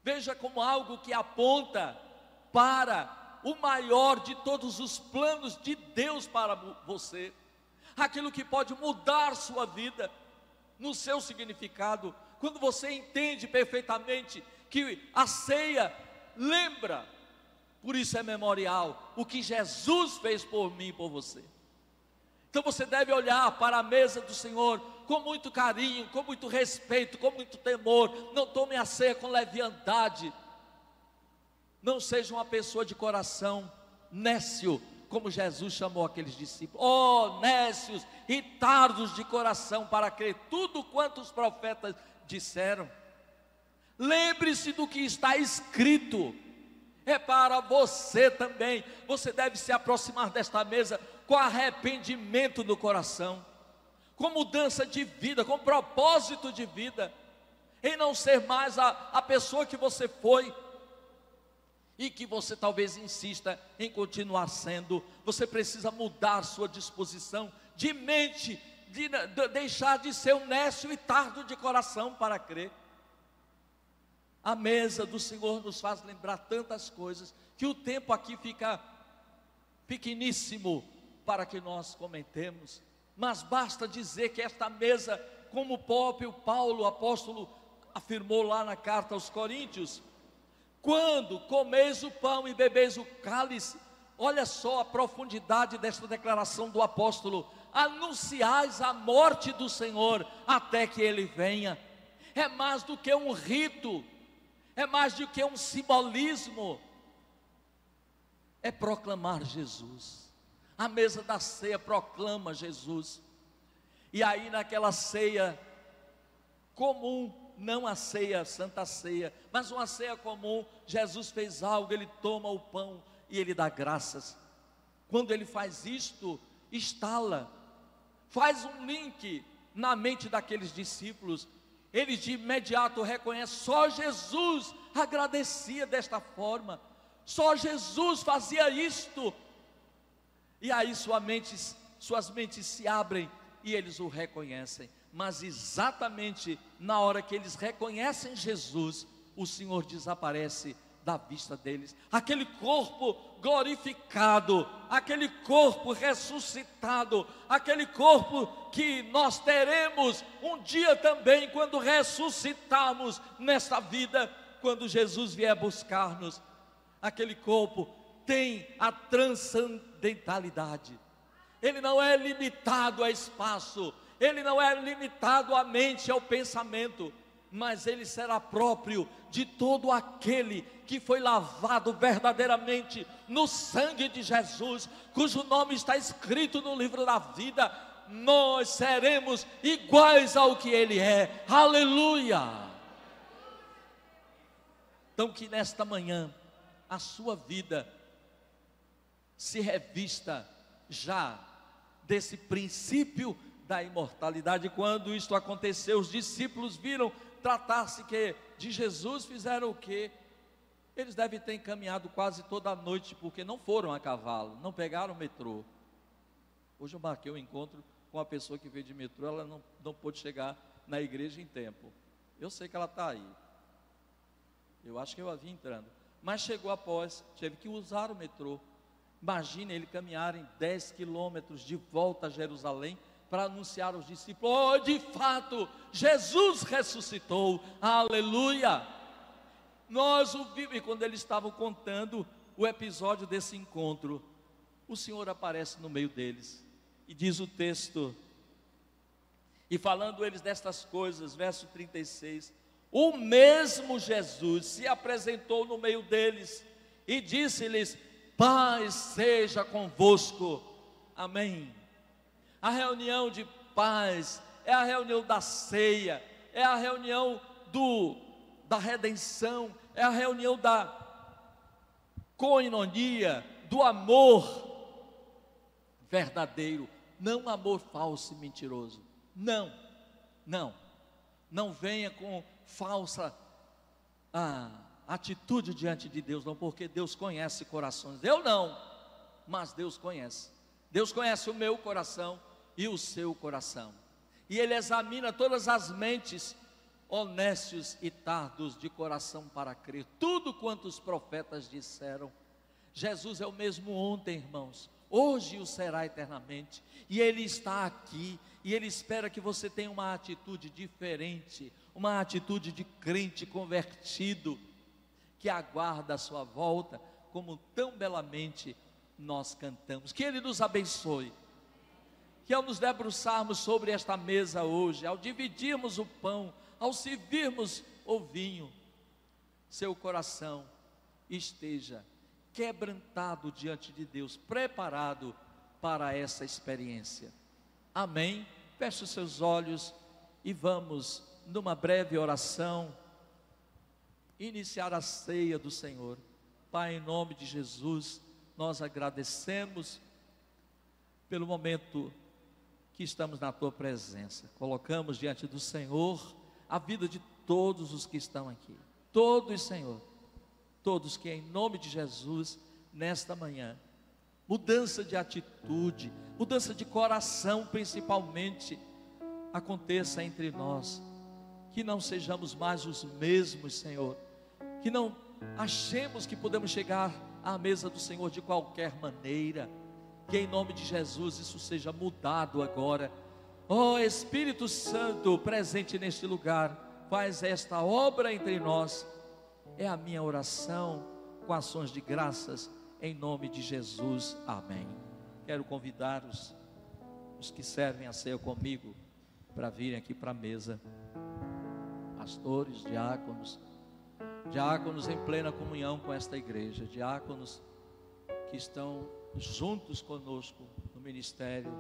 Veja como algo que aponta para o maior de todos os planos de Deus para você. Aquilo que pode mudar sua vida no seu significado, quando você entende perfeitamente que a ceia lembra, por isso é memorial, o que Jesus fez por mim e por você. Então você deve olhar para a mesa do Senhor com muito carinho, com muito respeito, com muito temor. Não tome a ceia com leviandade. Não seja uma pessoa de coração nécio, como Jesus chamou aqueles discípulos. Oh, nécios e tardos de coração para crer tudo quanto os profetas disseram. Lembre-se do que está escrito. É para você também. Você deve se aproximar desta mesa com arrependimento no coração, com mudança de vida, com propósito de vida, em não ser mais a pessoa que você foi e que você talvez insista em continuar sendo. Você precisa mudar sua disposição de mente, de deixar de ser um nécio e tardo de coração para crer. A mesa do Senhor nos faz lembrar tantas coisas, que o tempo aqui fica pequeníssimo para que nós comentemos, mas basta dizer que esta mesa, como o próprio Paulo, o apóstolo, afirmou lá na carta aos Coríntios: quando comeis o pão e bebeis o cálice, olha só a profundidade desta declaração do apóstolo, anunciais a morte do Senhor até que Ele venha. É mais do que um rito, é mais do que um simbolismo, é proclamar Jesus. A mesa da ceia proclama Jesus. E aí naquela ceia comum, não a ceia, santa ceia, mas uma ceia comum, Jesus fez algo, Ele toma o pão e Ele dá graças. quando ele faz isto, estala, faz um link na mente daqueles discípulos. Eles de imediato reconhecem, só Jesus agradecia desta forma, só Jesus fazia isto. E aí suas mentes se abrem e eles o reconhecem. Mas exatamente na hora que eles reconhecem Jesus, o Senhor desaparece da vista deles. Aquele corpo glorificado, aquele corpo ressuscitado, aquele corpo que nós teremos um dia também, quando ressuscitarmos nesta vida, quando Jesus vier buscar-nos. Aquele corpo tem a transcendentalidade. Ele não é limitado a espaço, ele não é limitado à mente, ao pensamento, mas ele será próprio de todo aquele que foi lavado verdadeiramente no sangue de Jesus, cujo nome está escrito no livro da vida. Nós seremos iguais ao que ele é. Aleluia! Então que nesta manhã a sua vida se revista já desse princípio da imortalidade. Quando isto aconteceu, os discípulos viram tratar-se que de Jesus, fizeram o quê? Eles devem ter caminhado quase toda a noite, porque não foram a cavalo, não pegaram o metrô. Hoje eu marquei um encontro com uma pessoa que veio de metrô, ela não pôde chegar na igreja em tempo. Eu sei que ela está aí, eu acho que eu a vi entrando, mas chegou após, teve que usar o metrô. Imagine ele caminharem 10 quilômetros de volta a Jerusalém, para anunciar aos discípulos, oh, de fato, Jesus ressuscitou, aleluia. Nós o vimos, e quando eles estavam contando o episódio desse encontro, o Senhor aparece no meio deles, e diz o texto, e falando eles destas coisas, verso 36, o mesmo Jesus se apresentou no meio deles, e disse-lhes, paz seja convosco, amém. A reunião de paz é a reunião da ceia, é a reunião da redenção, é a reunião da koinonia, do amor verdadeiro, não amor falso e mentiroso. Não venha com falsa atitude diante de Deus, não, porque Deus conhece corações. Eu não, mas Deus conhece. Deus conhece o meu coração e o seu coração, e Ele examina todas as mentes, honestos e tardos de coração para crer, tudo quanto os profetas disseram. Jesus é o mesmo ontem, irmãos, hoje o será eternamente, e Ele está aqui, e Ele espera que você tenha uma atitude diferente, uma atitude de crente convertido, que aguarda a sua volta, como tão belamente nós cantamos. Que Ele nos abençoe, que ao nos debruçarmos sobre esta mesa hoje, ao dividirmos o pão, ao servirmos o vinho, seu coração esteja quebrantado diante de Deus, preparado para essa experiência. Amém? Feche os seus olhos e vamos, numa breve oração, iniciar a ceia do Senhor. Pai, em nome de Jesus, nós agradecemos pelo momento que estamos na Tua presença. Colocamos diante do Senhor a vida de todos os que estão aqui. Todos, Senhor, todos que em nome de Jesus, nesta manhã, mudança de atitude, mudança de coração principalmente, aconteça entre nós. Que não sejamos mais os mesmos, Senhor. Que não achemos que podemos chegar à mesa do Senhor de qualquer maneira. Que em nome de Jesus isso seja mudado agora. Ó Espírito Santo, presente neste lugar, faz esta obra entre nós. É a minha oração com ações de graças em nome de Jesus. Amém. Quero convidar os que servem a ceia comigo para virem aqui para a mesa. Pastores, diáconos em plena comunhão com esta igreja, diáconos que estão juntos conosco no ministério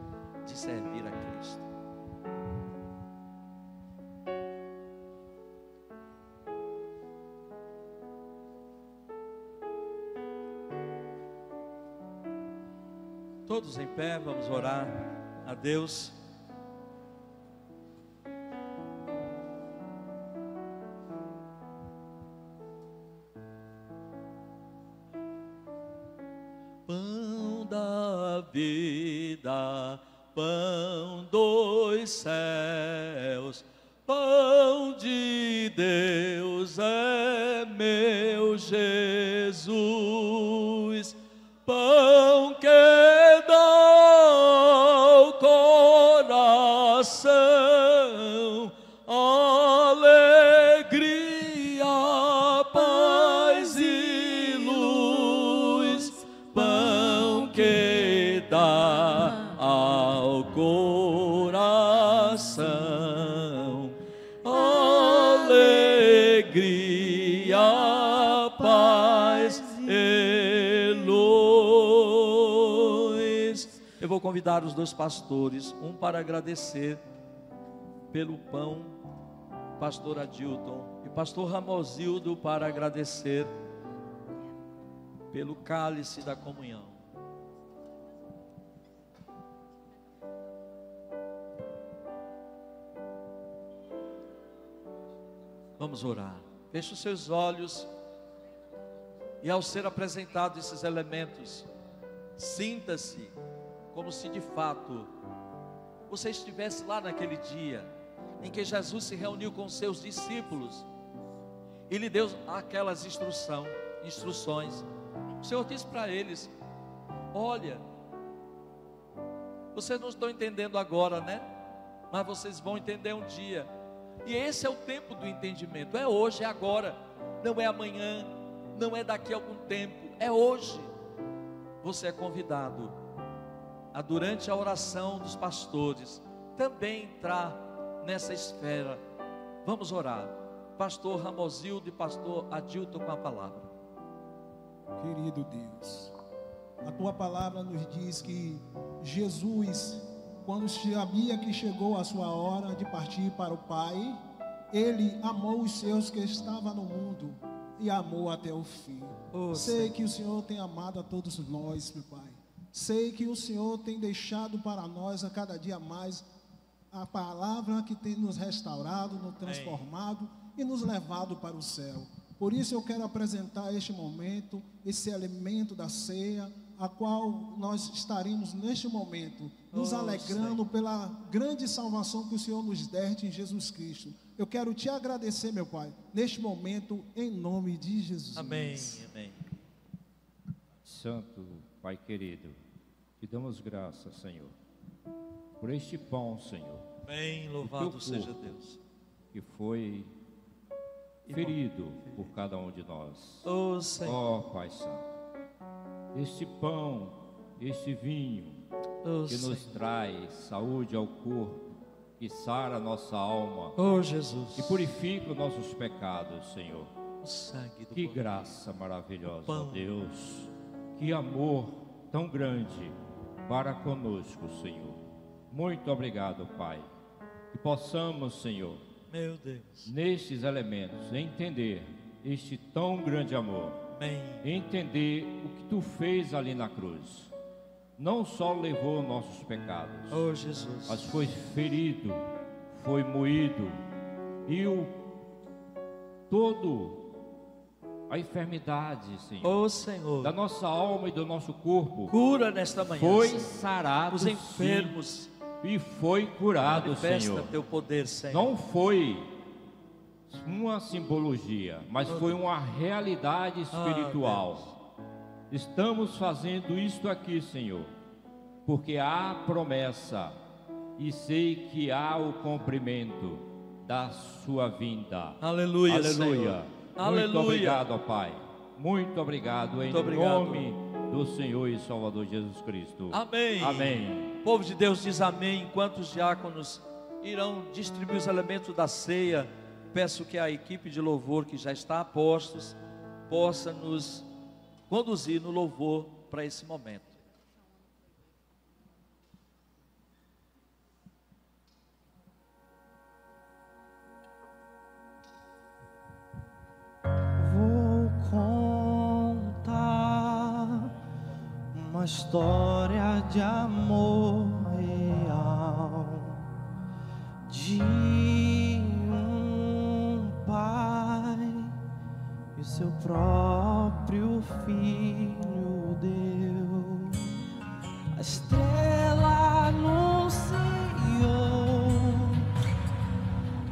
de servir a Cristo. Todos em pé, vamos orar a Deus. Pão da vida, pão dos céus, pão de Deus é meu Jesus, pão que dá ao coração alegria, paz e luz, pão que dá ao coração alegria, paz e luz. Eu vou convidar os dois pastores, um para agradecer pelo pão, pastor Adilton, e pastor Ramosildo para agradecer pelo cálice da comunhão. Vamos orar. Feche os seus olhos e ao ser apresentados esses elementos, sinta-se como se de fato você estivesse lá naquele dia em que Jesus se reuniu com seus discípulos e lhe deu aquelas instruções. O Senhor disse para eles: olha, vocês não estão entendendo agora, né? Mas vocês vão entender um dia. E esse é o tempo do entendimento. É hoje, é agora. Não é amanhã, não é daqui a algum tempo. É hoje. Você é convidado a, durante a oração dos pastores, também entrar nessa esfera. Vamos orar. Pastor Ramosildo e pastor Adilton com a palavra. Querido Deus, a tua palavra nos diz que Jesus, quando sabia que chegou a sua hora de partir para o Pai, Ele amou os seus que estavam no mundo e amou até o fim. Sei que o Senhor tem amado a todos nós, meu Pai. Sei que o Senhor tem deixado para nós a cada dia mais a palavra que tem nos restaurado, nos transformado e nos levado para o céu. Por isso eu quero apresentar este momento, esse alimento da ceia, a qual nós estaremos neste momento nos alegrando pela grande salvação que o Senhor nos deste em Jesus Cristo. Eu quero te agradecer, meu Pai, neste momento, em nome de Jesus. Amém, amém. Santo Pai querido, te damos graças, Senhor, por este pão, Senhor. Amém, louvado seja Deus. Que foi ferido por cada um de nós. Senhor. Pai Santo, este pão, este vinho, que nos traz saúde ao corpo, que sara a nossa alma, Jesus, que purifica os nossos pecados, Senhor. O sangue do Que Cordeiro. graça maravilhosa, ó Pão. Deus, que amor tão grande para conosco, Senhor. Muito obrigado, Pai, que possamos, Senhor, Meu Deus, nestes elementos, entender este tão grande amor, amém. entender o que Tu fez ali na cruz. Não só levou nossos pecados, Jesus, mas foi ferido, foi moído, e a enfermidade, Senhor, Senhor, da nossa alma e do nosso corpo, cura nesta manhã, foi Senhor. sarado, Os enfermos, sim, e foi curado, manifesta Senhor. teu poder, Senhor. Não foi uma simbologia, mas foi uma realidade espiritual. Estamos fazendo isto aqui, Senhor, porque há promessa e sei que há o cumprimento da sua vinda. Aleluia, Aleluia. Senhor. Muito Aleluia. obrigado, ó Pai. Muito obrigado em nome do Senhor e Salvador Jesus Cristo. Amém. Amém. O povo de Deus diz amém. Enquanto os diáconos irão distribuir os elementos da ceia, peço que a equipe de louvor que já está a postos possa nos conduzir no louvor para esse momento. Vou contar uma história de amor real, de um pai e o seu próprio filho deu. A estrela anunciou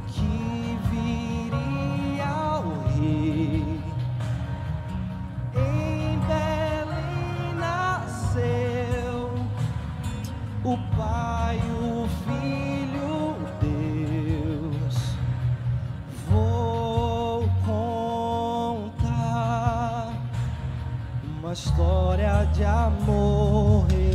que viria o rei. Em Belém nasceu o Pai, o Filho, Deus. Vou contar uma história de amor real.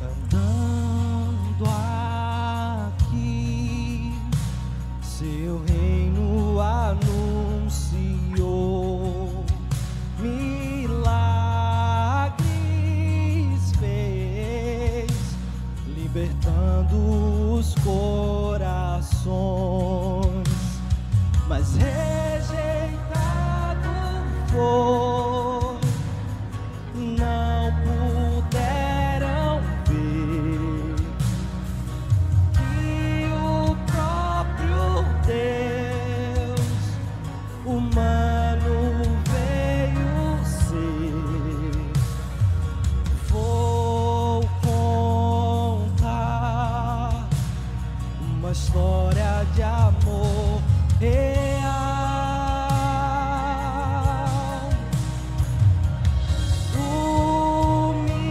Andando aqui, seu reino anunciou, milagres fez, libertando os corações, mas rejeitado foi, não puderam ver que o próprio Deus humano veio ser. Vou contar uma história de amor real. Humilhado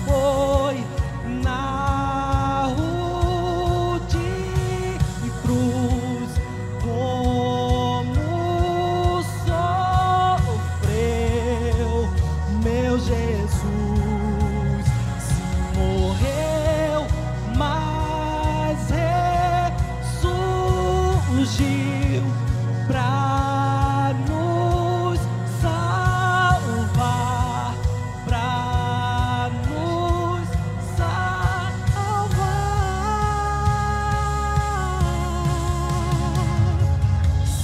foi na rude cruz, como sofreu meu Jesus. Se morreu, mas ressurgiu pra nos salvar, pra nos salvar.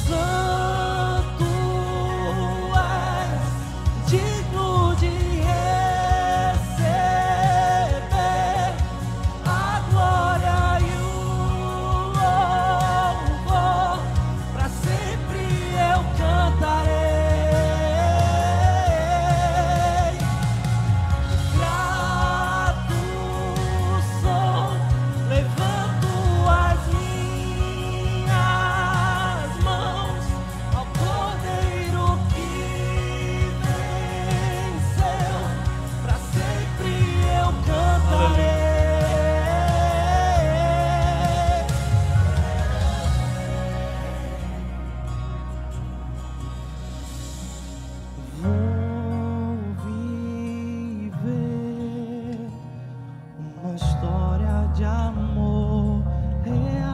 Santo és, digno de receber a glória e o louvor. Pra sempre eu cantarei. Grato sou, levanto as minhas mãos ao Cordeiro que venceu. Pra sempre eu cantarei. Vou viver uma história de amor real.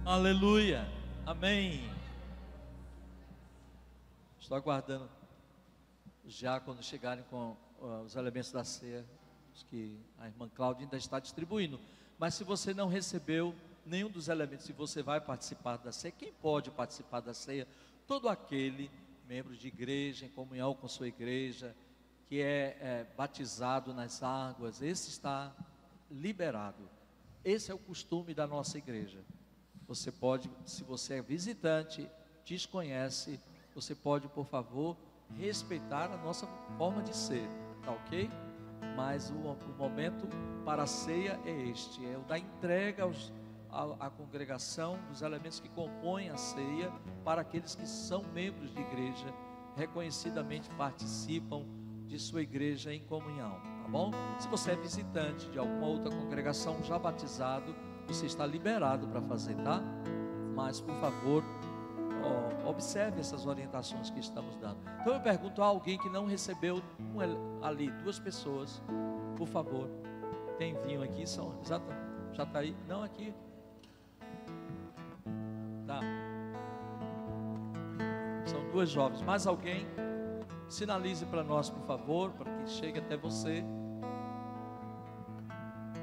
Aleluia, amém. Estou aguardando já quando chegarem com os elementos da ceia, os que a irmã Cláudia ainda está distribuindo. Mas se você não recebeu nenhum dos elementos, se você vai participar da ceia, quem pode participar da ceia? Todo aquele membro de igreja, em comunhão com sua igreja, que é batizado nas águas, esse está liberado. Esse é o costume da nossa igreja. Você pode, se você é visitante, desconhece, você pode, por favor, respeitar a nossa forma de ser, tá ok? Mas o momento para a ceia é este, é o da entrega à congregação dos elementos que compõem a ceia para aqueles que são membros de igreja, reconhecidamente participam de sua igreja em comunhão, tá bom? Se você é visitante de alguma outra congregação já batizado, você está liberado para fazer, tá? Mas por favor, observe essas orientações que estamos dando. Então eu pergunto a alguém que não recebeu ali, 2 pessoas, por favor, Tem vinho aqui, são exatamente. Já está aí? Não, aqui. Tá. São duas jovens. Mais alguém? Sinalize para nós, por favor, para que chegue até você.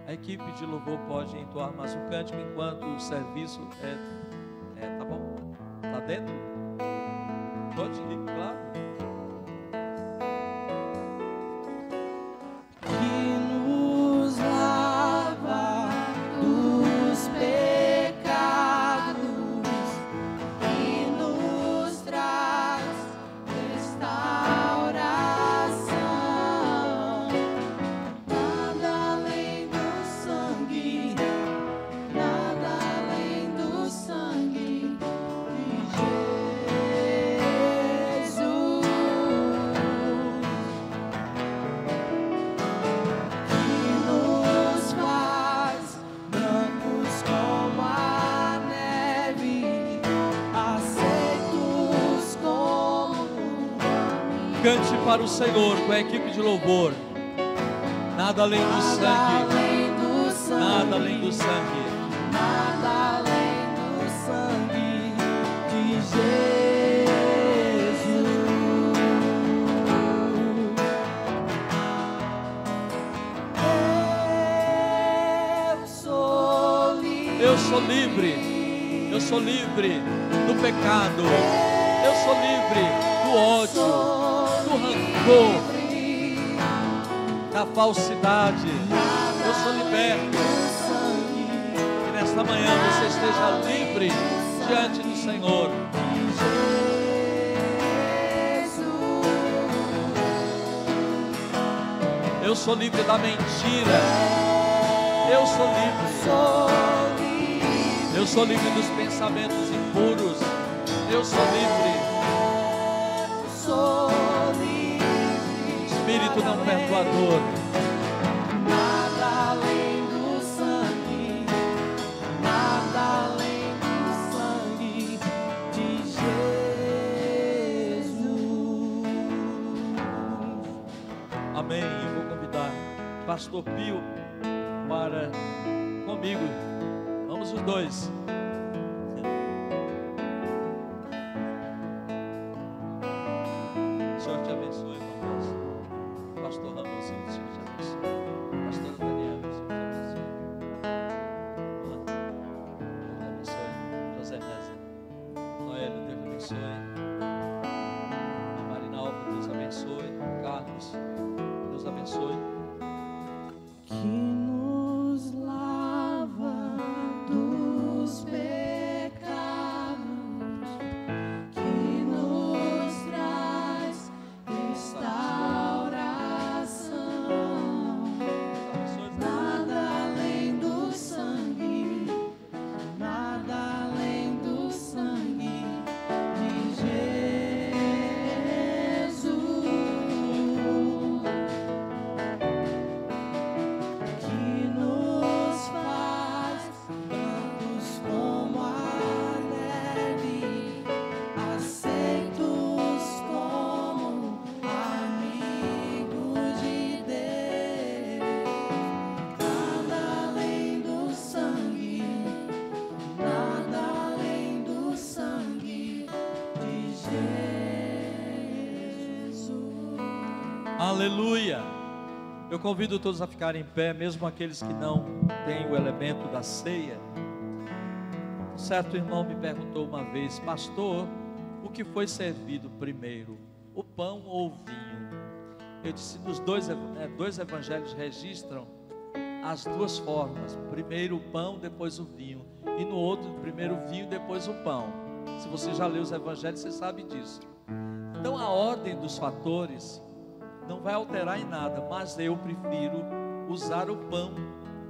A equipe de louvor pode entoar mais um cântico enquanto o serviço tá bom? Tá dentro? Pode ir, claro. Cante para o Senhor com a equipe de louvor. Nada além do sangue. Nada além do sangue. Nada além do sangue de Jesus. Eu sou livre. Eu sou livre do pecado. Eu sou livre do ódio, do rancor, da falsidade. Eu sou liberto. Que nesta manhã você esteja livre diante do Senhor. Eu sou livre da mentira. Eu sou livre. Eu sou livre dos pensamentos impuros. Eu sou livre. Espírito não perdoador. Nada além do sangue. Nada além do sangue de Jesus. Amém. Eu vou convidar Pastor Pio para comigo. Vamos os dois. O Senhor te abençoe, irmão. Pastor Ramonzinho, o Senhor te abençoe. Pastor Daniel, o Senhor te abençoe. Deus abençoe. José Reza. Noélio, Deus abençoe. Marinalva, Deus abençoe. Carlos, Deus abençoe. Que nos lava dos pecados, que nos traz restauração. Nada além do sangue, nada além do sangue de Jesus. Aleluia. Eu convido todos a ficarem em pé, mesmo aqueles que não têm o elemento da ceia. Um certo irmão me perguntou uma vez: pastor, o que foi servido primeiro, o pão ou o vinho? Eu disse: nos dois evangelhos registram as duas formas, primeiro o pão, depois o vinho, e no outro, primeiro o vinho, depois o pão. Se você já leu os evangelhos, você sabe disso. Então a ordem dos fatores não vai alterar em nada, mas eu prefiro usar o pão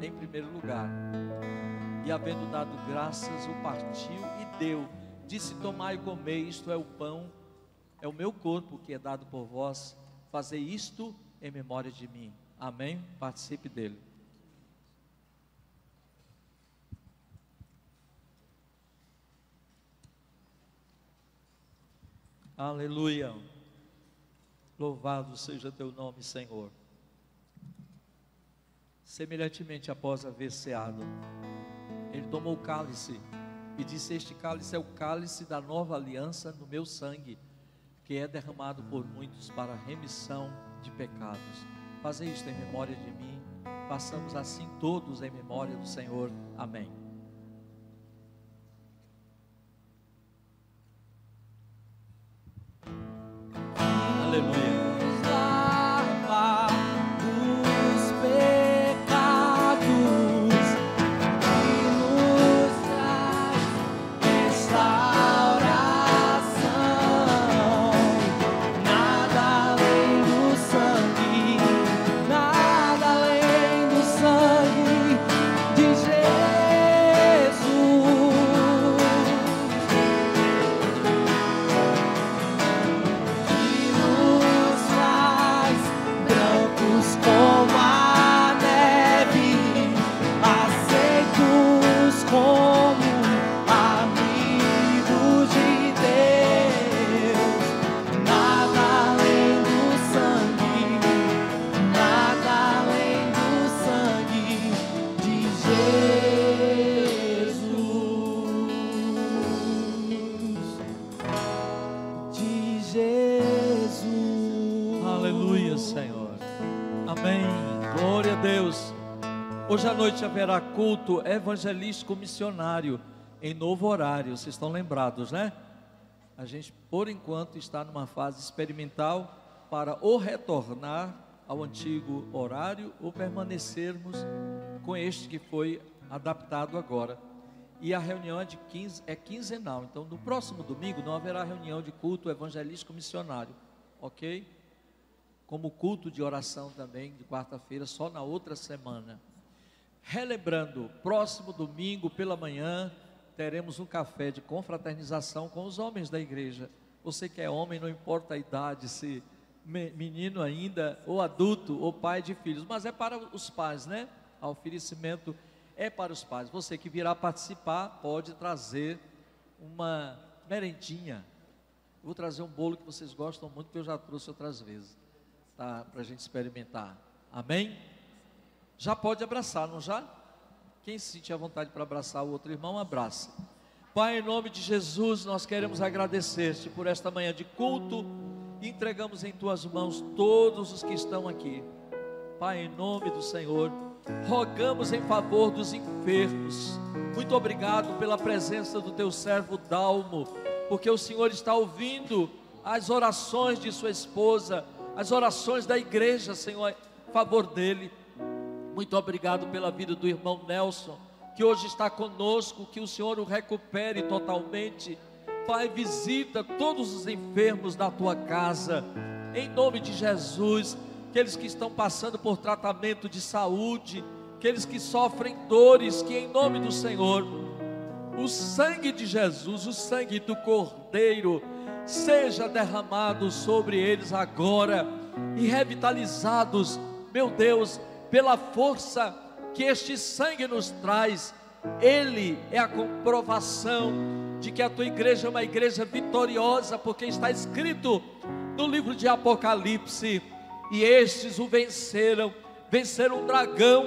em primeiro lugar. E havendo dado graças, o partiu e deu. Disse: tomai e comei, isto é o pão, é o meu corpo que é dado por vós. Fazei isto em memória de mim. Amém? Participe dele. Aleluia. Louvado seja teu nome, Senhor. Semelhantemente, após haver ceado, ele tomou o cálice e disse: este cálice é o cálice da nova aliança no meu sangue, que é derramado por muitos para a remissão de pecados. Fazei isto em memória de mim. Façamos assim todos em memória do Senhor. Amém. Aleluia. Hoje à noite haverá culto evangelístico missionário em novo horário. Vocês estão lembrados, né? A gente, por enquanto, está numa fase experimental para ou retornar ao antigo horário ou permanecermos com este que foi adaptado agora. E a reunião é quinzenal. Então, no próximo domingo não haverá reunião de culto evangelístico missionário, ok? Como culto de oração também, de quarta-feira, só na outra semana. Relembrando, próximo domingo pela manhã, teremos um café de confraternização com os homens da igreja. Você que é homem, não importa a idade, se menino ainda, ou adulto, ou pai de filhos, mas é para os pais, né? O oferecimento é para os pais. Você que virá participar, pode trazer uma merendinha. Vou trazer um bolo que vocês gostam muito, que eu já trouxe outras vezes, tá? Para a gente experimentar. Amém? Já pode abraçar, não já? Quem se sentir à vontade para abraçar o outro irmão, abraça. Pai, em nome de Jesus, nós queremos agradecer-te por esta manhã de culto. Entregamos em tuas mãos todos os que estão aqui. Pai, em nome do Senhor, rogamos em favor dos enfermos. Muito obrigado pela presença do teu servo Dalmo, porque o Senhor está ouvindo as orações de sua esposa, as orações da igreja, Senhor, em favor dele. Muito obrigado pela vida do irmão Nelson, que hoje está conosco, que o Senhor o recupere totalmente. Pai, visita todos os enfermos da tua casa, em nome de Jesus, aqueles que estão passando por tratamento de saúde, aqueles que sofrem dores, que em nome do Senhor, o sangue de Jesus, o sangue do Cordeiro, seja derramado sobre eles agora, e revitalizados, meu Deus, pela força que este sangue nos traz. Ele é a comprovação de que a tua igreja é uma igreja vitoriosa, porque está escrito no livro de Apocalipse: e estes o venceram o dragão,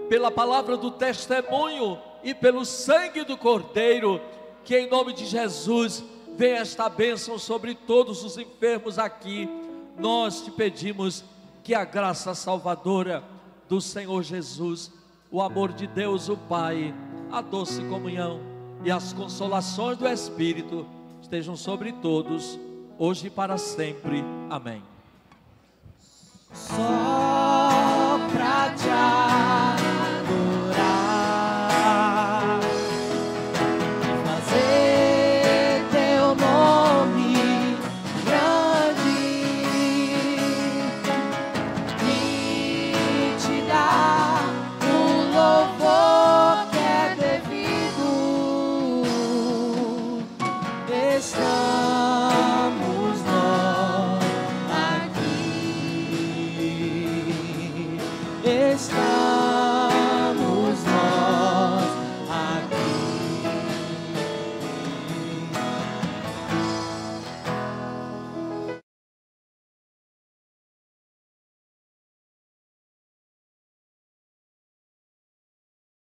pela palavra do testemunho e pelo sangue do Cordeiro. Que em nome de Jesus venha esta bênção sobre todos os enfermos aqui. Nós te pedimos que a graça salvadora do Senhor Jesus, o amor de Deus o Pai, a doce comunhão e as consolações do Espírito estejam sobre todos, hoje e para sempre. Amém.